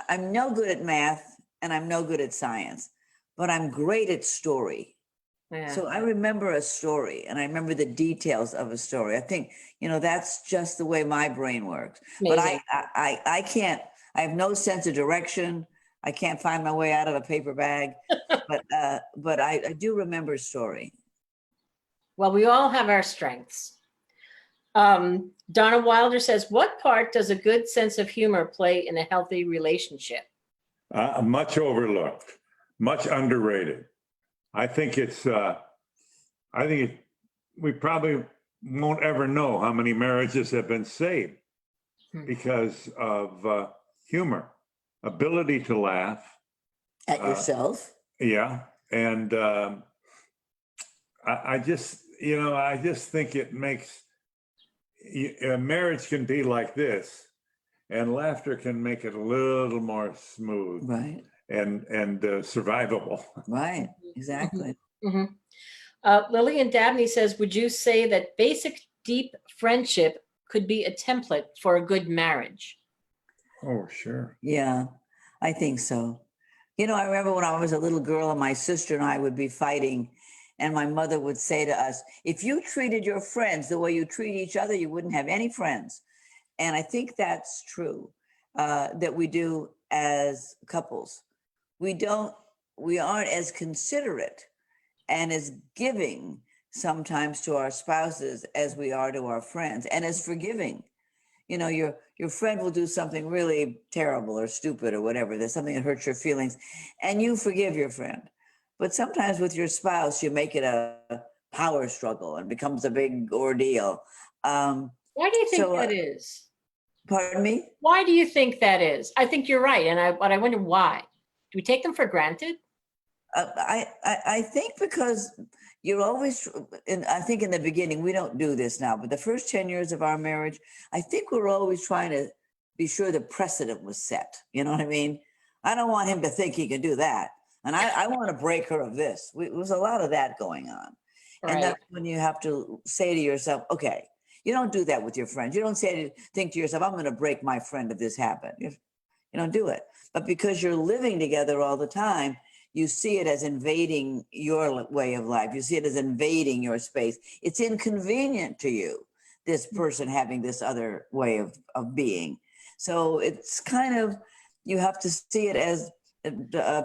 I'm no good at math and I'm no good at science, but I'm great at story. yeah. So I remember a story and I remember the details of a story. I think, that's just the way my brain works. But Amazing. I can't, I have no sense of direction. I can't find my way out of a paper bag, but I do remember a story. Well, we all have our strengths. Donna Wilder says, what part does a good sense of humor play in a healthy relationship? Much overlooked, much underrated. I think we probably won't ever know how many marriages have been saved because of humor, ability to laugh. At yourself? Yeah. And I just think it makes a marriage can be like this, and laughter can make it a little more smooth, Right. and survivable. Right. Exactly. Mm-hmm. Lillian Dabney says, would you say that basic deep friendship could be a template for a good marriage? Oh, sure. Yeah, I think so. I remember when I was a little girl and my sister and I would be fighting, and my mother would say to us, if you treated your friends the way you treat each other, you wouldn't have any friends. And I think that's true, that we do as couples. We aren't as considerate and as giving sometimes to our spouses as we are to our friends, and as forgiving. Your friend will do something really terrible or stupid or whatever. There's something that hurts your feelings, and you forgive your friend. But sometimes with your spouse, you make it a power struggle and becomes a big ordeal. Why do you think that is? Pardon me? Why do you think that is? I think you're right. But I wonder why. Do we take them for granted? I think because you're always, and I think in the beginning, we don't do this now, but the first 10 years of our marriage, I think we're always trying to be sure the precedent was set. You know what I mean? I don't want him to think he can do that. And I want to break her of this. There was a lot of that going on. Right. And that's when you have to say to yourself, okay, you don't do that with your friends. You don't think to yourself, I'm going to break my friend if this happened. You don't do it. But because you're living together all the time, you see it as invading your way of life. You see it as invading your space. It's inconvenient to you, this person having this other way of being. So it's kind of, you have to see it as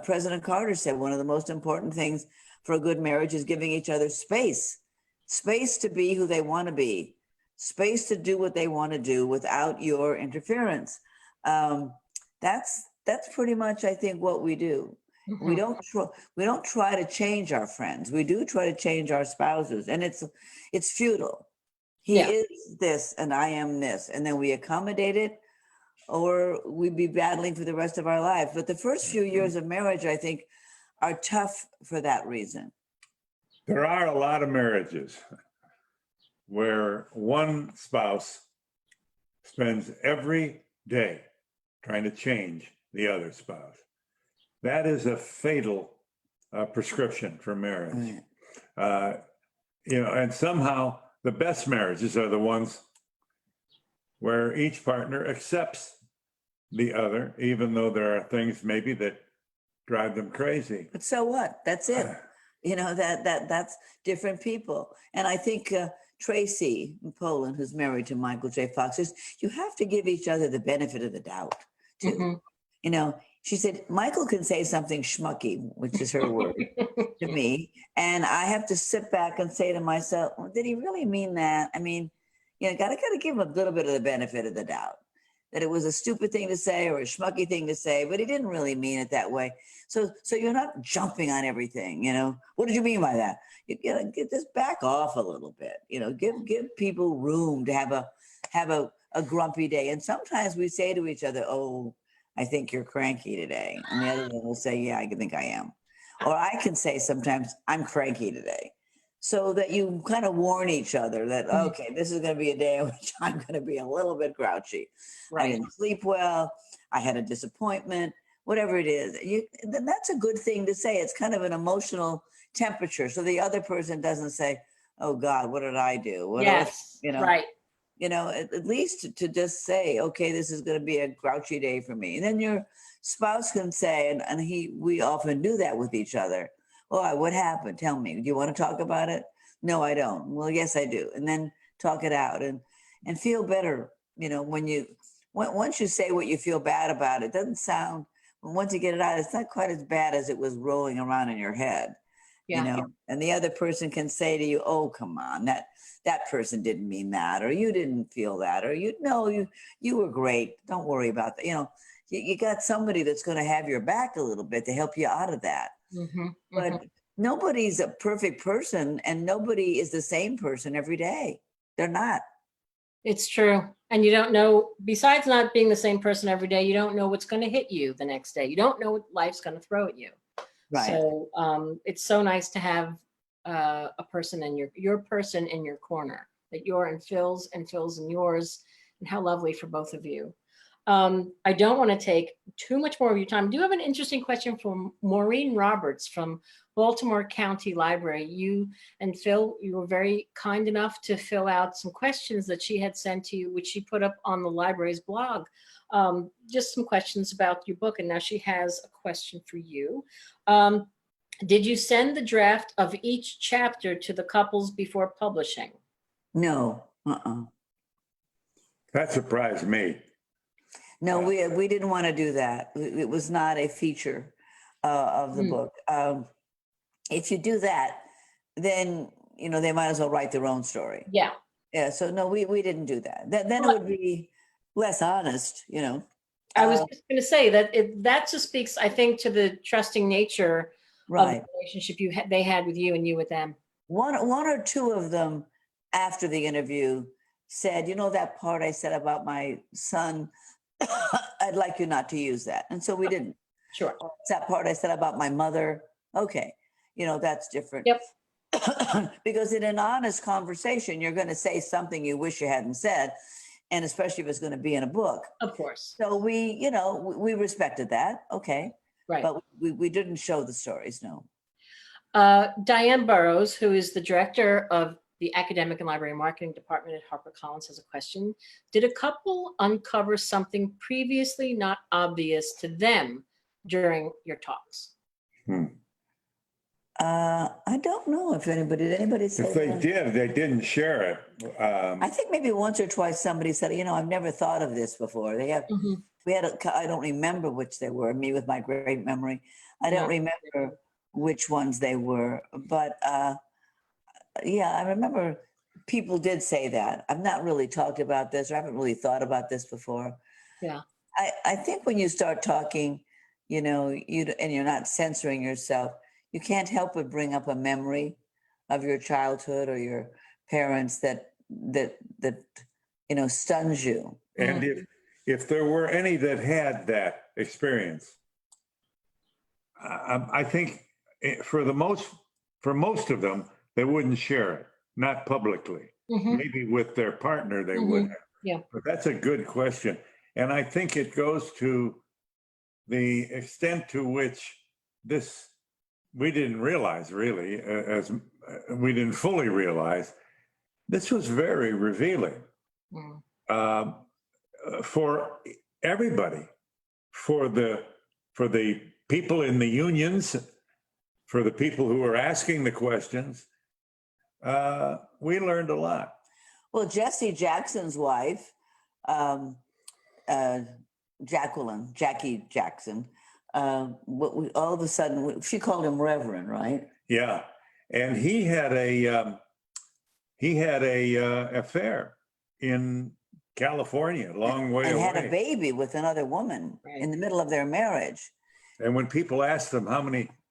President Carter said, one of the most important things for a good marriage is giving each other space to be who they want to be, space to do what they want to do without your interference. That's pretty much, I think, what we do. Mm-hmm. We don't try to change our friends. We do try to change our spouses, and it's futile. He is this and I am this, and then we accommodate it, or we'd be battling for the rest of our lives. But the first few years of marriage, I think, are tough for that reason. There are a lot of marriages where one spouse spends every day trying to change the other spouse. That is a fatal prescription for marriage. Right. And somehow the best marriages are the ones where each partner accepts the other, even though there are things maybe that drive them crazy. But so what? That's it. That's different people. And I think Tracy in Poland, who's married to Michael J. Fox, says you have to give each other the benefit of the doubt too. Mm-hmm. She said, Michael can say something schmucky, which is her word, to me. And I have to sit back and say to myself, well, did he really mean that? I mean, gotta give him a little bit of the benefit of the doubt, that it was a stupid thing to say or a schmucky thing to say, but he didn't really mean it that way. So you're not jumping on everything, What did you mean by that? Just back off a little bit, give people room to have a grumpy day. And sometimes we say to each other, oh, I think you're cranky today. And the other one will say, yeah, I think I am. Or I can say sometimes, I'm cranky today. So that you kind of warn each other that, okay, this is going to be a day in which I'm going to be a little bit grouchy. Right. I didn't sleep well. I had a disappointment, whatever it is. Then that's a good thing to say. It's kind of an emotional temperature. So the other person doesn't say, oh God, what did I do? What Yes, you know, right. at least to just say, okay, this is going to be a grouchy day for me. And then your spouse can say, we often do that with each other. Oh, what happened? Tell me. Do you want to talk about it? No, I don't. Well, yes, I do. And then talk it out and feel better. Once you say what you feel bad about, it doesn't sound, once you get it out, it's not quite as bad as it was rolling around in your head. Yeah. And the other person can say to you, oh, come on, that person didn't mean that, or you didn't feel that, or you were great. Don't worry about that. You got somebody that's going to have your back a little bit to help you out of that. Mm-hmm, But nobody's a perfect person, and nobody is the same person every day. They're not. It's true. And you don't know, besides not being the same person every day, you don't know what's going to hit you the next day. You don't know what life's going to throw at you. Right. So it's so nice to have a person in your person in your corner, that you're in Phil's and Phil's in yours, and how lovely for both of you. I don't want to take too much more of your time. I do have an interesting question from Maureen Roberts from Baltimore County Library. You and Phil, you were very kind enough to fill out some questions that she had sent to you, which she put up on the library's blog. Just some questions about your book. And now she has a question for you. Did you send the draft of each chapter to the couples before publishing? No. That surprised me. No, we didn't want to do that. It was not a feature of the book. If you do that, then they might as well write their own story. Yeah. Yeah. So no, we didn't do that. Then it would be less honest. I was just going to say that just speaks, I think, to the trusting nature Right. of the relationship they had with you and you with them. One or two of them after the interview said, that part I said about my son, I'd like you not to use that. And so we didn't. Sure. It's that part I said about my mother. Okay. That's different. Yep. Because in an honest conversation, you're going to say something you wish you hadn't said. And especially if it's going to be in a book. Of course. So we respected that. Okay. Right. But we didn't show the stories. No. Diane Burrows, who is the director of the Academic and Library Marketing Department at HarperCollins, has a question. Did a couple uncover something previously not obvious to them during your talks? I don't know if anybody said. If they did, they didn't share it. I think maybe once or twice somebody said, I've never thought of this before. We had I don't remember which they were, me with my great memory. I don't remember which ones they were, but I remember people did say that. I've not really talked about this, or I haven't really thought about this before. Yeah. I think when you start talking, and you're not censoring yourself, you can't help but bring up a memory of your childhood or your parents that stuns you. And if there were any that had that experience, I think for most of them, they wouldn't share it, not publicly. Maybe with their partner, they would have. Yeah. But that's a good question. And I think it goes to the extent to which we didn't realize really, as we didn't fully realize, this was very revealing for everybody, for the people in the unions, for the people who were asking the questions. We learned a lot. Well, Jesse Jackson's wife, Jackie Jackson, all of a sudden, she called him Reverend, right? Yeah, and he had a affair in California, a long way and away. had a baby with another woman in the middle of their marriage. And when people asked them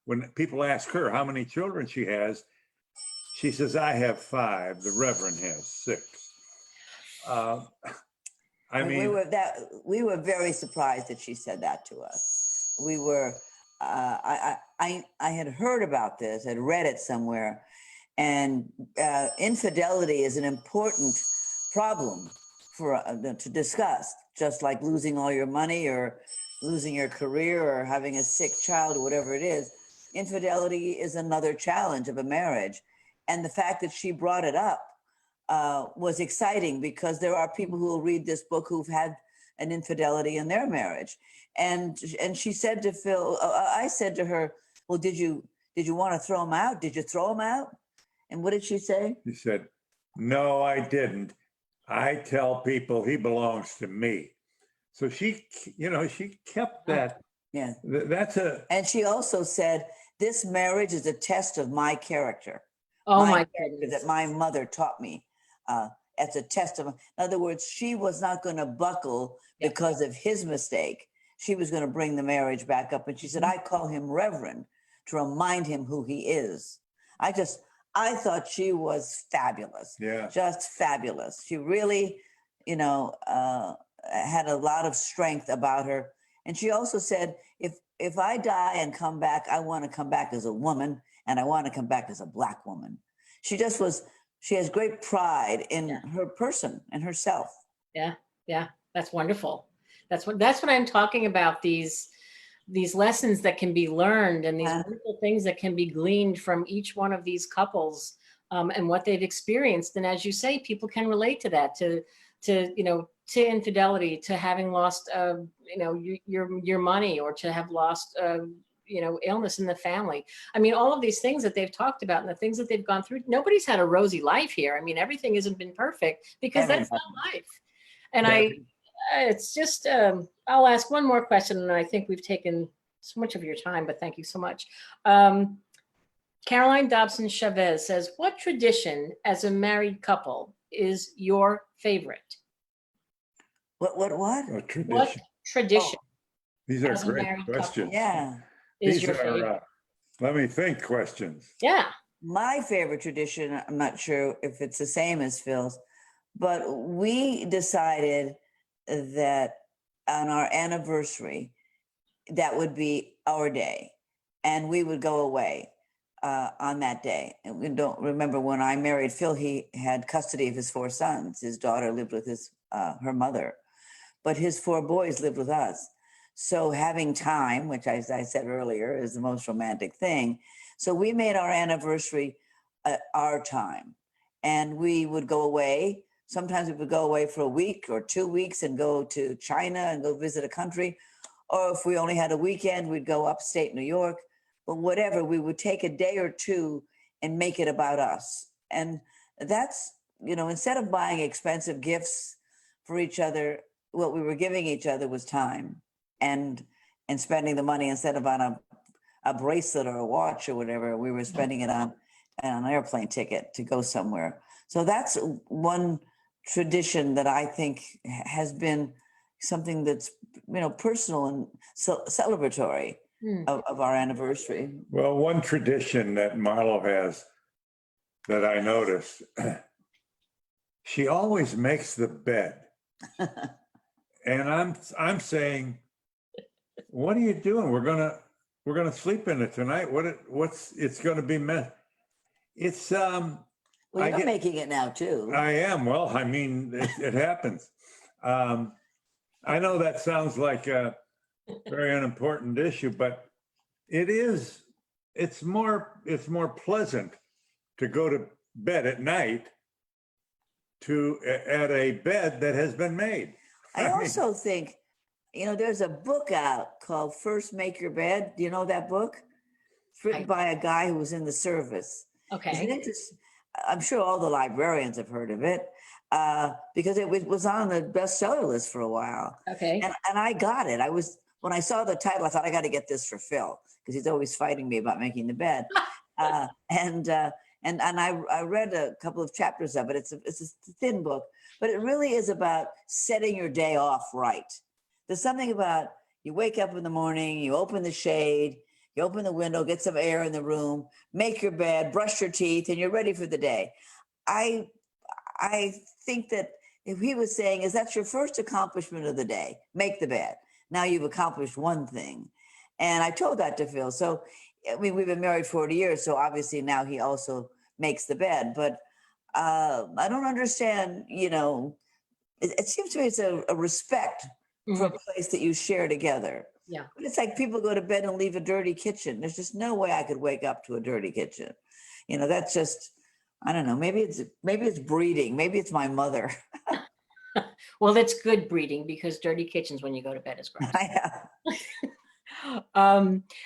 when people ask her how many children she has, she says, "I have 5. The Reverend has 6." We were very surprised that she said that to us. We were. I had heard about this, had read it somewhere, and infidelity is an important problem to discuss. Just like losing all your money, or losing your career, or having a sick child, or whatever it is. Infidelity is another challenge of a marriage, And the fact that she brought it up was exciting, because there are people who will read this book who've had an infidelity in their marriage. And she said to Phil, I said to her, well, did you want to throw him out? Did you throw him out? And what did she say? He said, no, I didn't. I tell people he belongs to me. So she kept that. Yeah. That's And she also said, this marriage is a test of my character. Oh my character goodness. that my mother taught me. As a test of, in other words, she was not going to buckle because of his mistake. She was going to bring the marriage back up. And she said, I call him Reverend to remind him who he is. I thought she was fabulous. Yeah. Just fabulous. She really, had a lot of strength about her. And she also said, if I die and come back, I want to come back as a woman, and I want to come back as a Black woman. She has great pride in her person and herself. Yeah. Yeah. That's wonderful. That's what I'm talking about. These lessons that can be learned, and these wonderful things that can be gleaned from each one of these couples, and what they've experienced. And as you say, people can relate to that, to infidelity, to having lost, your money, or to have lost, illness in the family. I mean, all of these things that they've talked about and the things that they've gone through, nobody's had a rosy life here. I mean, everything hasn't been perfect, because that's not life. And it's just, I'll ask one more question, and I think we've taken so much of your time, but thank you so much. Caroline Dobson Chavez says, what tradition as a married couple is your favorite? What? a tradition. What tradition These are as a great married couple questions. Yeah. is These your are, favorite? let me think, questions. Yeah. My favorite tradition, I'm not sure if it's the same as Phil's, but we decided that on our anniversary, that would be our day, and we would go away on that day. And we don't remember, when I married Phil, he had custody of his 4 sons. His daughter lived with her mother, but his 4 boys lived with us. So having time, which as I said earlier, is the most romantic thing. So we made our anniversary our time, and we would go away. Sometimes we would go away for a week or 2 weeks and go to China and go visit a country. Or if we only had a weekend, we'd go upstate New York. But whatever, we would take a day or two and make it about us. And that's, instead of buying expensive gifts for each other, what we were giving each other was time, and spending the money, instead of on a bracelet or a watch or whatever, we were spending it on an airplane ticket to go somewhere. So that's one tradition that I think has been something that's, personal and celebratory of our anniversary. Well, one tradition that Marlo has that I notice, she always makes the bed. And I'm saying, what are you doing? We're gonna sleep in it tonight. It's gonna be it's Well, you're making it now too. I am. Well, I mean, it happens. I know that sounds like a very unimportant issue, but it is. It's more pleasant to go to bed at night at a bed that has been made. I also think, there's a book out called First Make Your Bed. Do you know that book? It's written by a guy who was in the service. Okay. I'm sure all the librarians have heard of it, because it was on the bestseller list for a while. Okay. And I got it. When I saw the title, I thought, I got to get this for Phil, because he's always fighting me about making the bed. And I read a couple of chapters of it. It's a thin book, but it really is about setting your day off right. There's something about, you wake up in the morning, you open the shade, you open the window, get some air in the room, make your bed, brush your teeth, and you're ready for the day. I think that if he was saying, is that's your first accomplishment of the day, make the bed. Now you've accomplished one thing. And I told that to Phil. So, I mean, we've been married 40 years, so obviously now he also makes the bed. But I don't understand, it seems to me it's a respect for a place that you share together. Yeah. But it's like people go to bed and leave a dirty kitchen. There's just no way I could wake up to a dirty kitchen. That's just, I don't know. Maybe it's breeding. Maybe it's my mother. Well, that's good breeding because dirty kitchens when you go to bed is gross.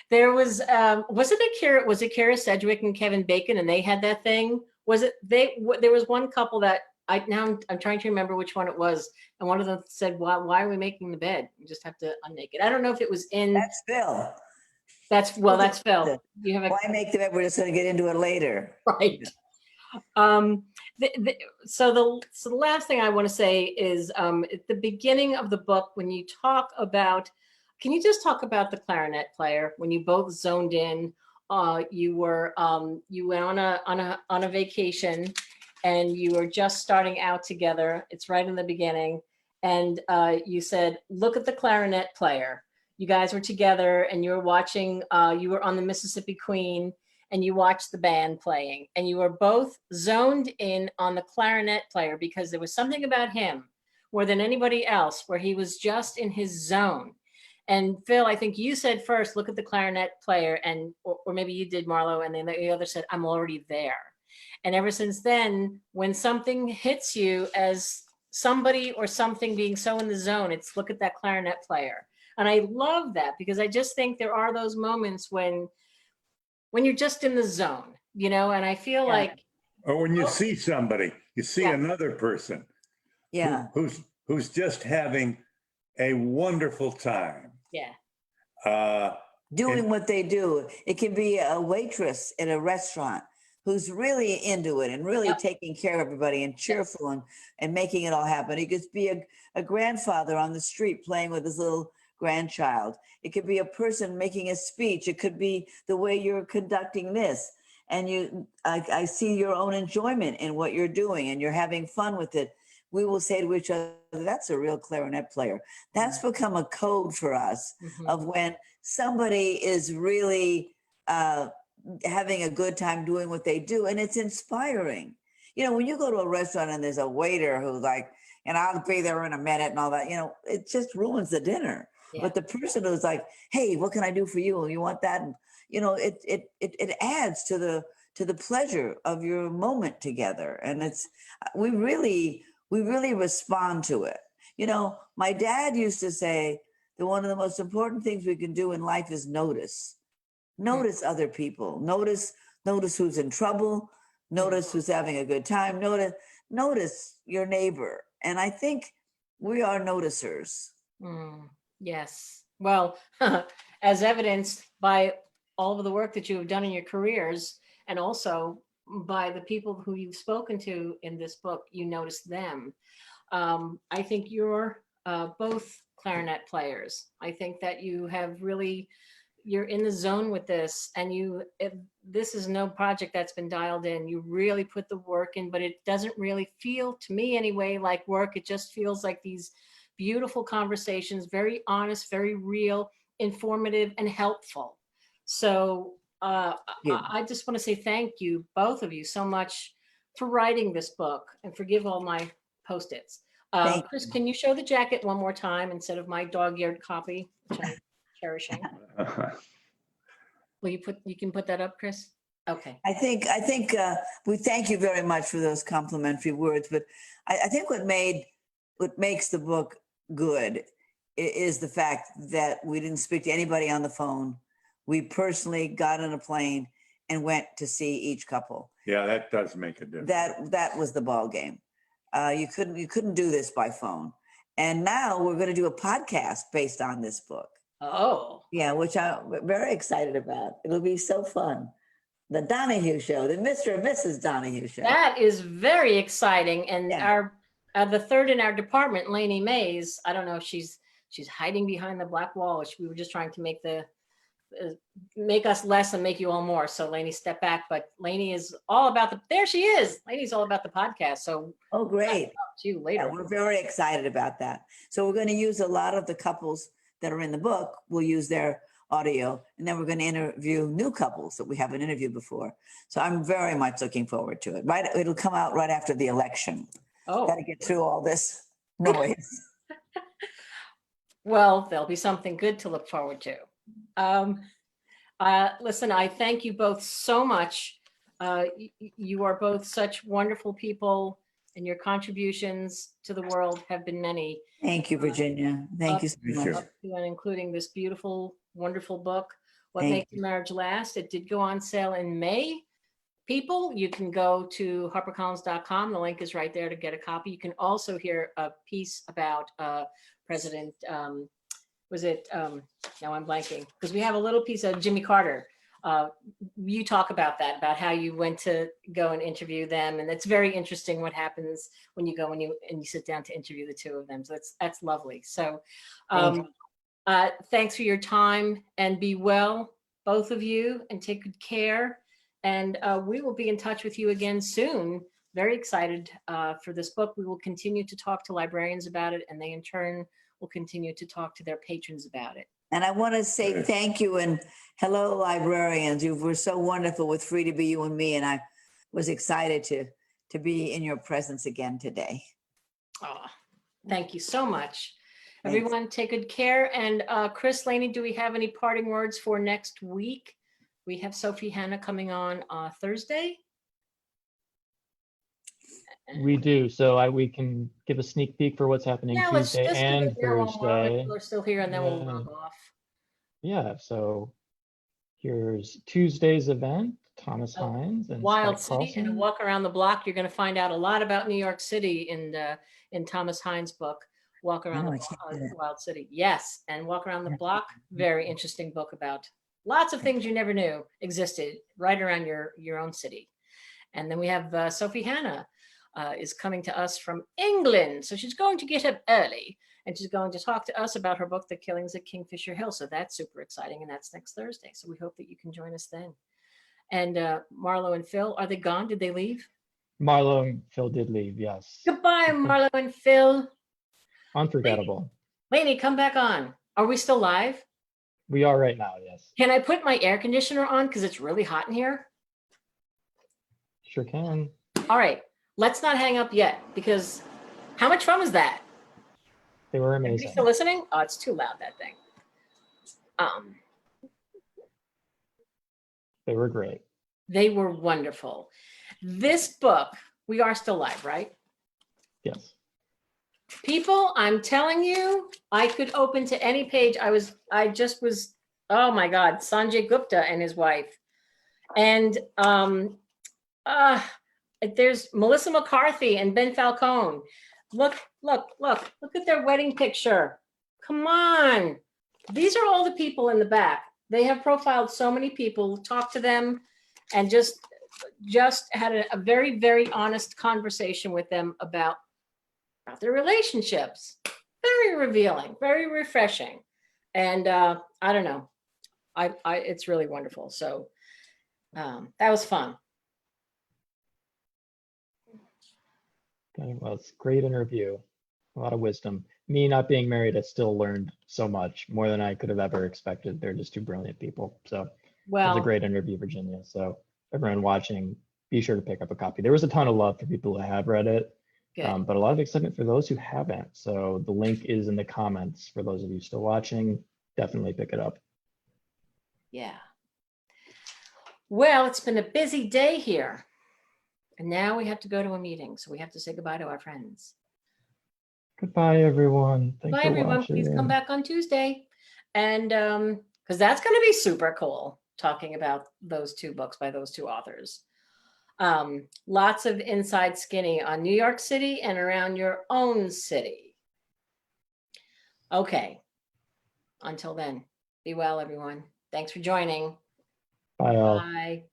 There was was it Kara Sedgwick and Kevin Bacon, and they had that thing? Was it there was one couple that I'm trying to remember which one it was, and one of them said, why are we making the bed? You just have to unmake it. I don't know if it was in. That's Phil. That's Phil. You have Why make the bed? We're just going to get into it later. right. So the last thing I want to say is at the beginning of the book, when you talk about, can you just talk about the clarinet player when you both zoned in? You went on a vacation, and you were just starting out together. It's right in the beginning, and you said, "Look at the clarinet player." You guys were together, and you were watching. You were on the Mississippi Queen, and you watched the band playing, and you were both zoned in on the clarinet player because there was something about him more than anybody else where he was just in his zone. And Phil, I think you said first, look at the clarinet player, and or maybe you did, Marlo, and then the other said, I'm already there. And ever since then, when something hits you as somebody or something being so in the zone, it's look at that clarinet player. And I love that because I just think there are those moments when you're just in the zone, and I feel like. Or when you see somebody, you see another person who's just having a wonderful time. Yeah. Doing what they do. It can be a waitress in a restaurant who's really into it and really taking care of everybody and cheerful and making it all happen. It could be a grandfather on the street playing with his little grandchild. It could be a person making a speech. It could be the way you're conducting this. And I see your own enjoyment in what you're doing and you're having fun with it. We will say to each other, that's a real clarinet player. That's become a code for us of when somebody is really having a good time doing what they do. And it's inspiring. When you go to a restaurant and there's a waiter who's like, and I'll be there in a minute and all that, it just ruins the dinner. Yeah. But the person who's like, hey, what can I do for you? You want that? And, it adds to the pleasure of your moment together. And we really respond to it. My dad used to say that one of the most important things we can do in life is notice other people, notice who's in trouble, notice who's having a good time, notice your neighbor. And I think we are noticers. Yes. Well, as evidenced by all of the work that you have done in your careers, and also by the people who you've spoken to in this book, you notice them. I think you're both clarinet players. I think that you're in the zone with this, and this is no project that's been dialed in. You really put the work in, but it doesn't really feel, to me anyway, like work. It just feels like these beautiful conversations, very honest, very real, informative, and helpful. So I just want to say thank you, both of you, so much for writing this book, and forgive all my Post-its. Chris, can you show the jacket one more time instead of my dog-eared copy, which I'm cherishing? Will you can put that up, Chris? Okay. I think we thank you very much for those complimentary words, but I think what makes the book good is the fact that we didn't speak to anybody on the phone. We personally got on a plane and went to see each couple. Yeah, that does make a difference. That was the ball game. You couldn't do this by phone. And now we're going to do a podcast based on this book. Oh. Yeah, which I'm very excited about. It'll be so fun. The Donahue Show, the Mr. and Mrs. Donahue Show. That is very exciting. And the third in our department, Lainey Mays, I don't know if she's hiding behind the black wall. We were just trying to make us less and make you all more. So Lainey, step back. But Lainey is all about there she is. Lainey's all about the podcast. So great. I'll see you later. Yeah, we're very excited about that. So we're going to use a lot of the couples that are in the book. We'll use their audio, and then we're going to interview new couples that we haven't interviewed before. So I'm very much looking forward to it. It'll come out right after the election. Got to get through all this noise. Well, there'll be something good to look forward to. Listen, I thank you both so much You are both such wonderful people, and your contributions to the world have been many, Thank you, Virginia. Thank you so Thank much. you. up to and including this beautiful, wonderful book, What Thank Makes a Marriage Last. It did go on sale in May. People, you can go to HarperCollins.com. The link is right there to get a copy. You can also hear a piece about President, now I'm blanking, because we have a little piece of Jimmy Carter. You talk about that, about how you went to go and interview them. And it's very interesting what happens when you go and you sit down to interview the two of them. So that's lovely. So thanks for your time, and be well, both of you, and take good care. And we will be in touch with you again soon. Very excited for this book. We will continue to talk to librarians about it, and they in turn will continue to talk to their patrons about it. And I want to say thank you and hello, librarians. You were so wonderful with Free to Be You and Me, and I was excited to be in your presence again today. Oh, thank you so much. Thanks. Everyone, take good care. And Chris, Laney, do we have any parting words for next week? We have Sophie Hannah coming on Thursday. We do. So we can give a sneak peek for what's happening Yeah, let's Tuesday just do and it now while Thursday. people are still here, and then we'll Yeah. log off. Yeah, so here's Tuesday's event, Thomas Oh, Hines and Wild Scott City, and a Carlson. walk around the block. You're going to find out a lot about New York City in Thomas Hines' book, Walk Around Oh, the I can't do that. Wild City. Yes, and Walk Around the Block. Very interesting book about lots of things you never knew existed right around your own city. And then we have Sophie Hannah is coming to us from England. So she's going to get up early, and she's going to talk to us about her book, The Killings at Kingfisher Hill. So that's super exciting, and that's next Thursday. So we hope that you can join us then. And Marlo and Phil, are they gone? Did they leave? Marlo and Phil did leave, yes. Goodbye, Marlo and Phil. Unforgettable. Lainey, come back on. Are we still live? We are right now, yes. Can I put my air conditioner on because it's really hot in here? Sure can. All right, let's not hang up yet, because how much fun was that? They were Everybody amazing. still listening? Oh, it's too loud, that thing. They were great. They were wonderful. This book, we are still live, right? Yes. People, I'm telling you, I could open to any page. I just was, oh my God, Sanjay Gupta and his wife. And there's Melissa McCarthy and Ben Falcone. Look at their wedding picture. Come on. These are all the people in the back. They have profiled so many people, talked to them, and just had a very, very honest conversation with them about their relationships. Very revealing, very refreshing. And I don't know, it's really wonderful. So that was fun. Okay, well, it's a great interview. A lot of wisdom. Me not being married, I still learned so much, more than I could have ever expected. They're just two brilliant people. So it was a Well, great interview, Virginia. So everyone watching, be sure to pick up a copy. There was a ton of love for people who have read it, good. but a lot of excitement for those who haven't. So the link is in the comments for those of you still watching. Definitely pick it up. Yeah. Well, it's been a busy day here. And now we have to go to a meeting. So we have to say goodbye to our friends. Goodbye, everyone. Thanks Bye, for everyone. watching. Please come back on Tuesday. And because that's going to be super cool, talking about those two books by those two authors. Lots of inside skinny on New York City and around your own city. Okay. Until then, be well, everyone. Thanks for joining. Bye, all. Bye.